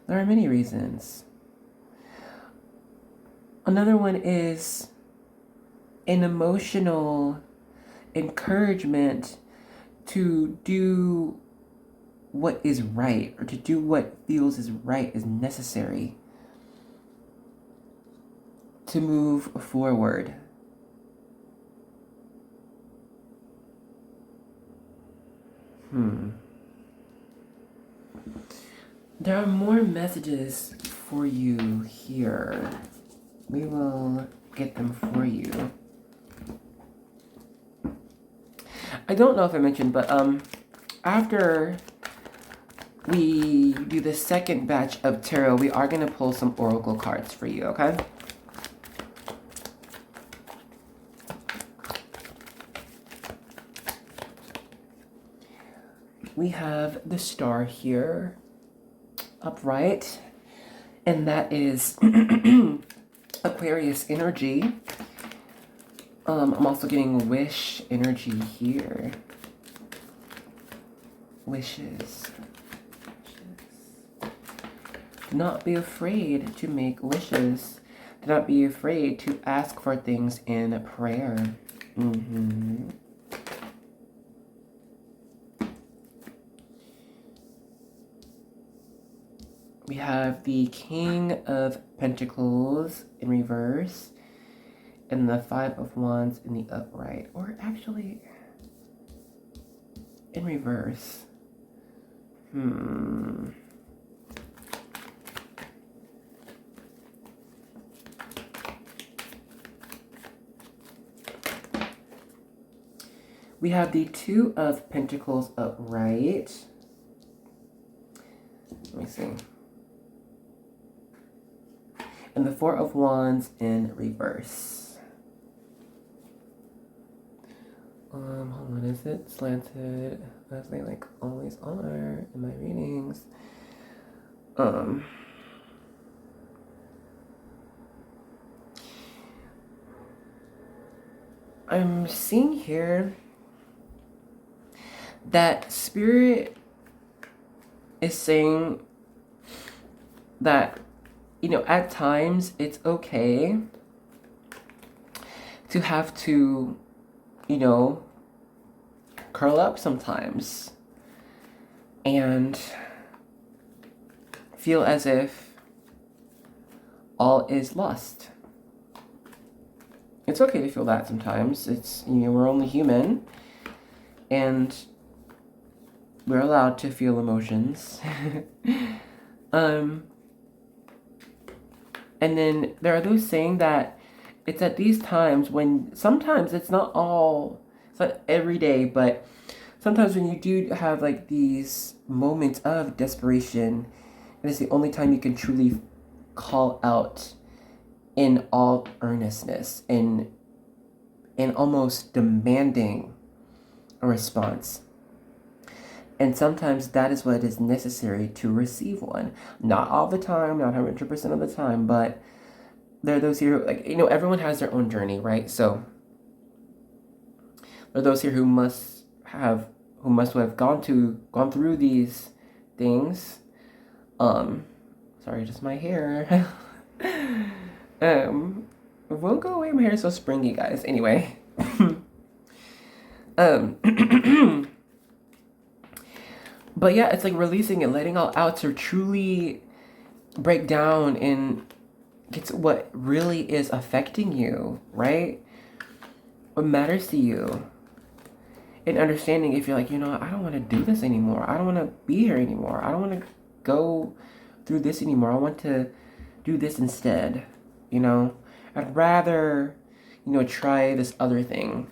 There are many reasons. Another one is an emotional encouragement to do what is right, or to do what feels is right, is necessary to move forward. There are more messages for you here. We will get them for you. I don't know if I mentioned, but after we do the second batch of tarot, we are going to pull some oracle cards for you, okay? We have the star here, upright, and that is Aquarius energy. I'm also getting wish energy here. Wishes. Do not be afraid to make wishes. Do not be afraid to ask for things in prayer. We have the King of Pentacles in reverse and the Five of Wands in the upright, or actually in reverse. We have the Two of Pentacles upright. Let me see. And the Four of Wands in reverse. Hold on, is it slanted as they like always are in my readings? I'm seeing here that Spirit is saying that, you know, at times it's okay to have to, you know, curl up sometimes and feel as if all is lost. It's okay to feel that sometimes. It's, you know, we're only human and we're allowed to feel emotions. And then there are those saying that it's at these times when sometimes it's not every day, but sometimes when you do have like these moments of desperation, and it's the only time you can truly call out in all earnestness and almost demanding a response. And sometimes that is what is necessary to receive one. Not all the time, not 100% of the time, but there are those here, like, you know, everyone has their own journey, right? So there are those here who must have gone through these things. Sorry, just my hair. It won't go away. My hair is so springy, guys. Anyway. um, but yeah, it's like releasing it, letting all out to truly break down and get to what really is affecting you, right? What matters to you. And understanding if you're like, you know, I don't want to do this anymore. I don't want to be here anymore. I don't want to go through this anymore. I want to do this instead. You know, I'd rather, you know, try this other thing.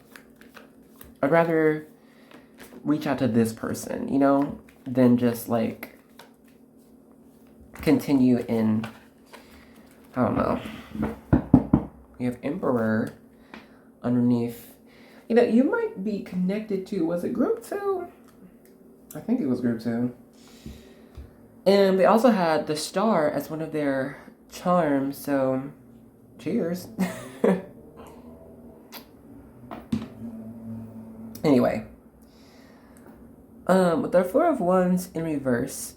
I'd rather reach out to this person, you know, than just like continue in, I don't know. We have Emperor underneath. You know, you might be connected to, was it group 2? I think it was group 2. And they also had the star as one of their charms, so cheers. Anyway. With the Four of Wands in reverse,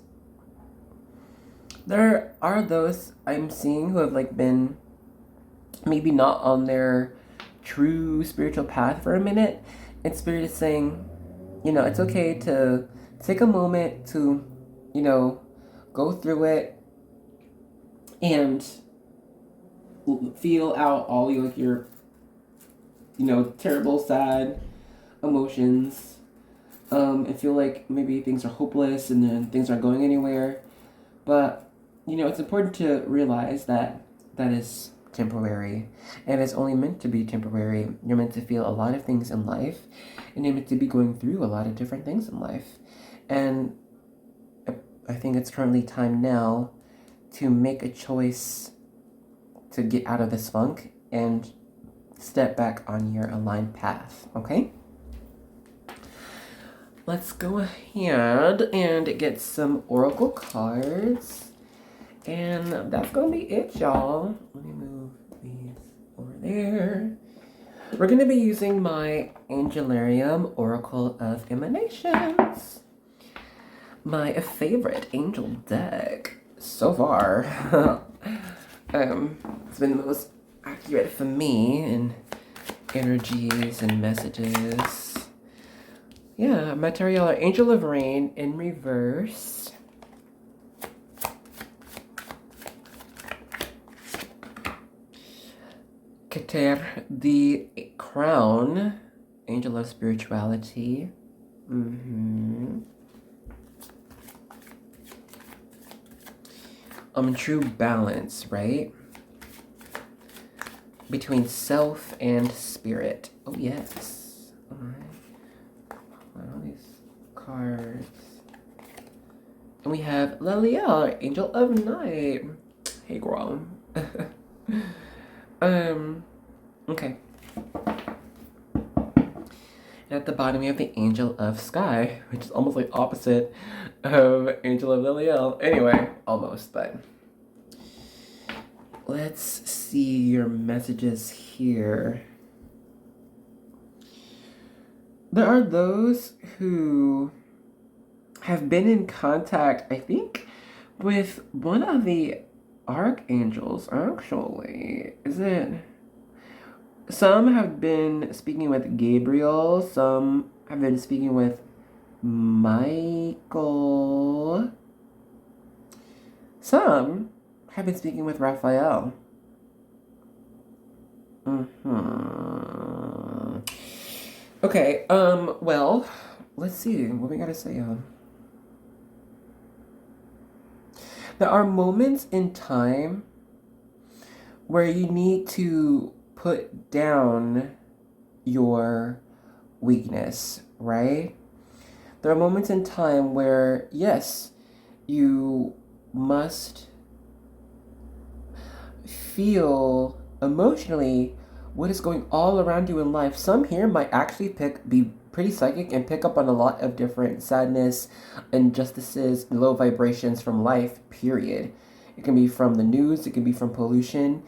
there are those I'm seeing who have like been maybe not on their true spiritual path for a minute, and Spirit is saying, you know, it's okay to take a moment to, you know, go through it and feel out all your you know, terrible, sad emotions, and feel like maybe things are hopeless and then things aren't going anywhere. But, you know, it's important to realize that that is temporary, and it's only meant to be temporary. You're meant to feel a lot of things in life, and you're meant to be going through a lot of different things in life. And I think it's currently time now to make a choice to get out of this funk and step back on your aligned path, okay? Let's go ahead and get some oracle cards. And that's gonna be it, y'all. Let me move these over there. We're gonna be using my Angelarium Oracle of Emanations. My favorite angel deck so far. It's been the most accurate for me in energies and messages. Yeah, material are Angel of Rain in reverse. Keter, the Crown, Angel of Spirituality. True balance, right? Between self and spirit. Oh, yes. All right. All these cards. And we have Leliel, Angel of Night. Hey, girl. Okay. And at the bottom, we have the Angel of Sky, which is almost like opposite of Angel of Leliel. Anyway, almost, but let's see your messages here. There are those who have been in contact, I think, with one of the archangels, actually. Is it? Some have been speaking with Gabriel. Some have been speaking with Michael. Some have been speaking with Raphael. Okay, well, let's see what we gotta say. There are moments in time where you need to put down your weakness, right? There are moments in time where, yes, you must feel emotionally what is going all around you in life. Some here might actually be pretty psychic and pick up on a lot of different sadness, injustices, low vibrations from life, period. It can be from the news, it can be from pollution,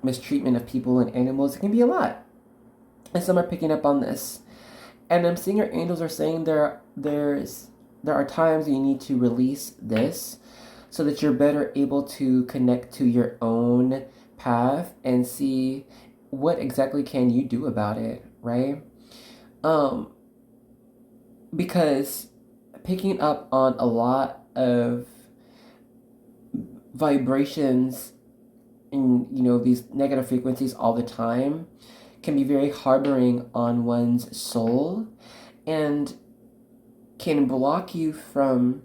mistreatment of people and animals. It can be a lot. And some are picking up on this. And I'm seeing your angels are saying there are times you need to release this so that you're better able to connect to your own path and see what exactly can you do about it, right? Um, because picking up on a lot of vibrations and these negative frequencies all the time can be very harboring on one's soul and can block you from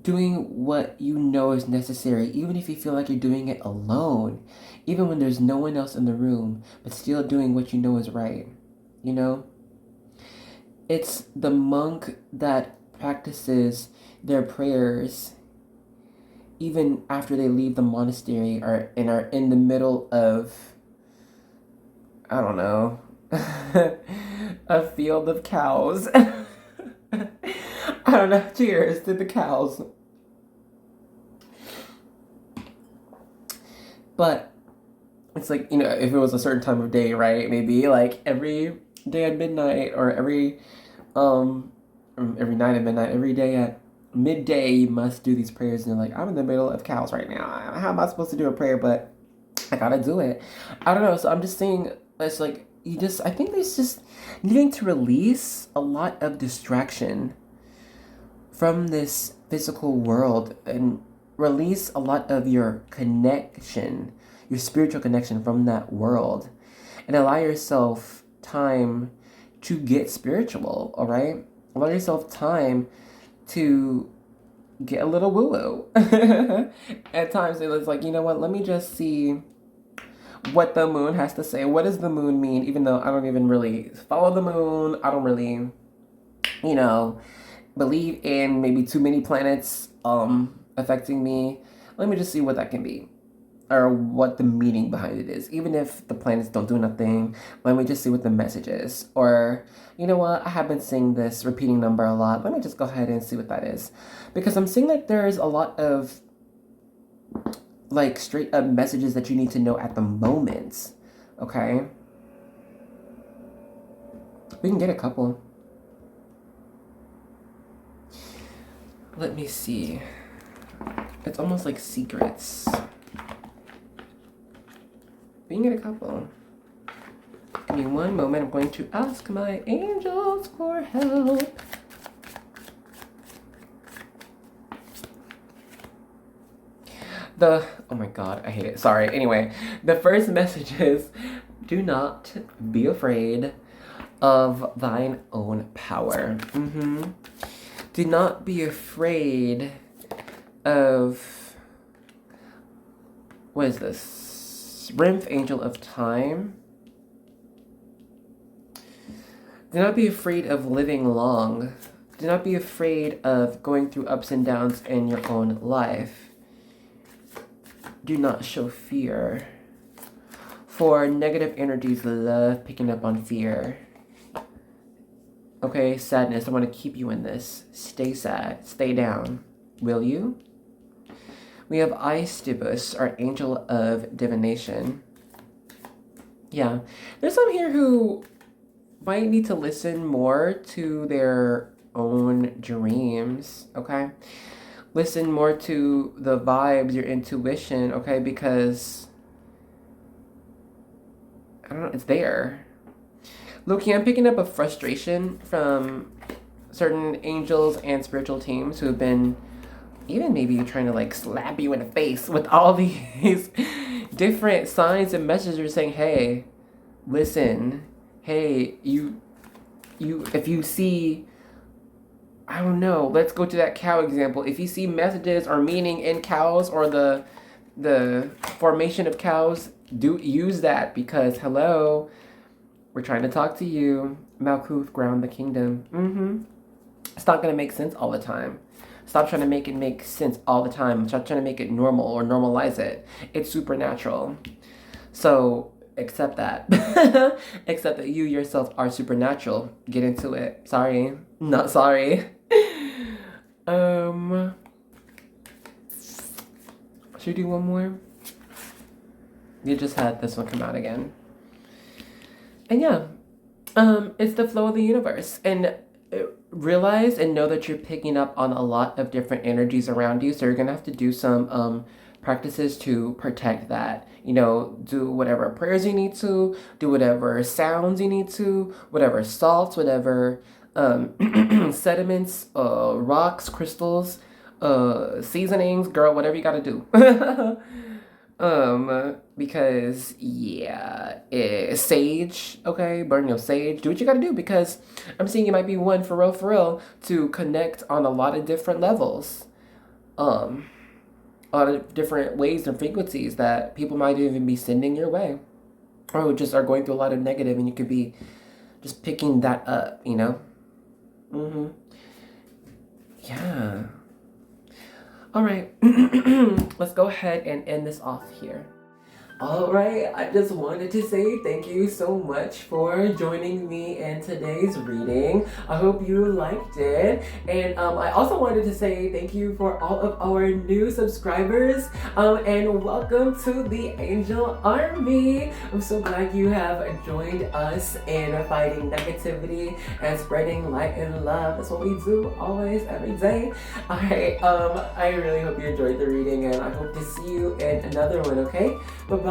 doing what you know is necessary, even if you feel like you're doing it alone, even when there's no one else in the room, but still doing what you know is right. It's the monk that practices their prayers even after they leave the monastery or and are in the middle of, I don't know, a field of cows. I don't know. Cheers to the cows. But it's like, if it was a certain time of day, right? Maybe like every day at midnight or every night at midnight, every day at midday, you must do these prayers. And you're like, I'm in the middle of cows right now. How am I supposed to do a prayer? But I gotta do it. I don't know. So I'm just saying, it's like, I think there's just needing to release a lot of distraction from this physical world and release a lot of your connection, your spiritual connection from that world, and allow yourself time to get spiritual, all right? Allow yourself time to get a little woo-woo. At times it's like, you know what, let me just see what the moon has to say. What does the moon mean? Even though I don't even really follow the moon, I don't really, believe in maybe too many planets affecting me. Let me just see what that can be, or what the meaning behind it is. Even if the planets don't do nothing, let me just see what the message is. Or, you know what, I have been seeing this repeating number a lot. Let me just go ahead and see what that is. Because I'm seeing that there's a lot of like straight up messages that you need to know at the moment. Okay? We can get a couple. Let me see. It's almost like secrets. We can get a couple. Give me one moment. I'm going to ask my angels for help. Oh my god, I hate it. Sorry. Anyway, the first message is, do not be afraid of thine own power. Do not be afraid of, what is this? Nymph Angel of Time. Do not be afraid of living long. Do not be afraid of going through ups and downs in your own life. Do not show fear. For negative energies love picking up on fear. Okay, sadness, I want to keep you in this. Stay sad. Stay down. Will you? We have Istibus, our angel of divination. Yeah. There's some here who might need to listen more to their own dreams, okay? Listen more to the vibes, your intuition, okay? Because, I don't know, it's there. Loki, I'm picking up a frustration from certain angels and spiritual teams who have been even maybe trying to like slap you in the face with all these different signs and messages saying, hey, listen, hey, you, if you see, I don't know, let's go to that cow example. If you see messages or meaning in cows or the formation of cows, do use that, because hello, we're trying to talk to you. Malkuth, ground the kingdom. It's not going to make sense all the time. Stop trying to make it make sense all the time. Stop trying to make it normal or normalize it. It's supernatural. So accept that. Accept that you yourself are supernatural. Get into it. Sorry. Not sorry. Should we do one more? You just had this one come out again. And yeah, it's the flow of the universe. And realize and know that you're picking up on a lot of different energies around you. So you're going to have to do some practices to protect that. You know, do whatever prayers you need to, do whatever sounds you need to, whatever salts, whatever sediments, rocks, crystals, seasonings, girl, whatever you gotta do. Because yeah, sage, okay, burn your sage, do what you gotta do, because I'm seeing you might be one for real to connect on a lot of different levels. A lot of different ways and frequencies that people might even be sending your way, or just are going through a lot of negative, and you could be just picking that up, you know? Mm-hmm. Yeah. All right, let's go ahead and end this off here. All right, I just wanted to say thank you so much for joining me in today's reading. I hope you liked it. And I also wanted to say thank you for all of our new subscribers, and welcome to the Angel Army. I'm so glad you have joined us in fighting negativity and spreading light and love. That's what we do always, every day. All right, I really hope you enjoyed the reading, and I hope to see you in another one, okay? Bye-bye.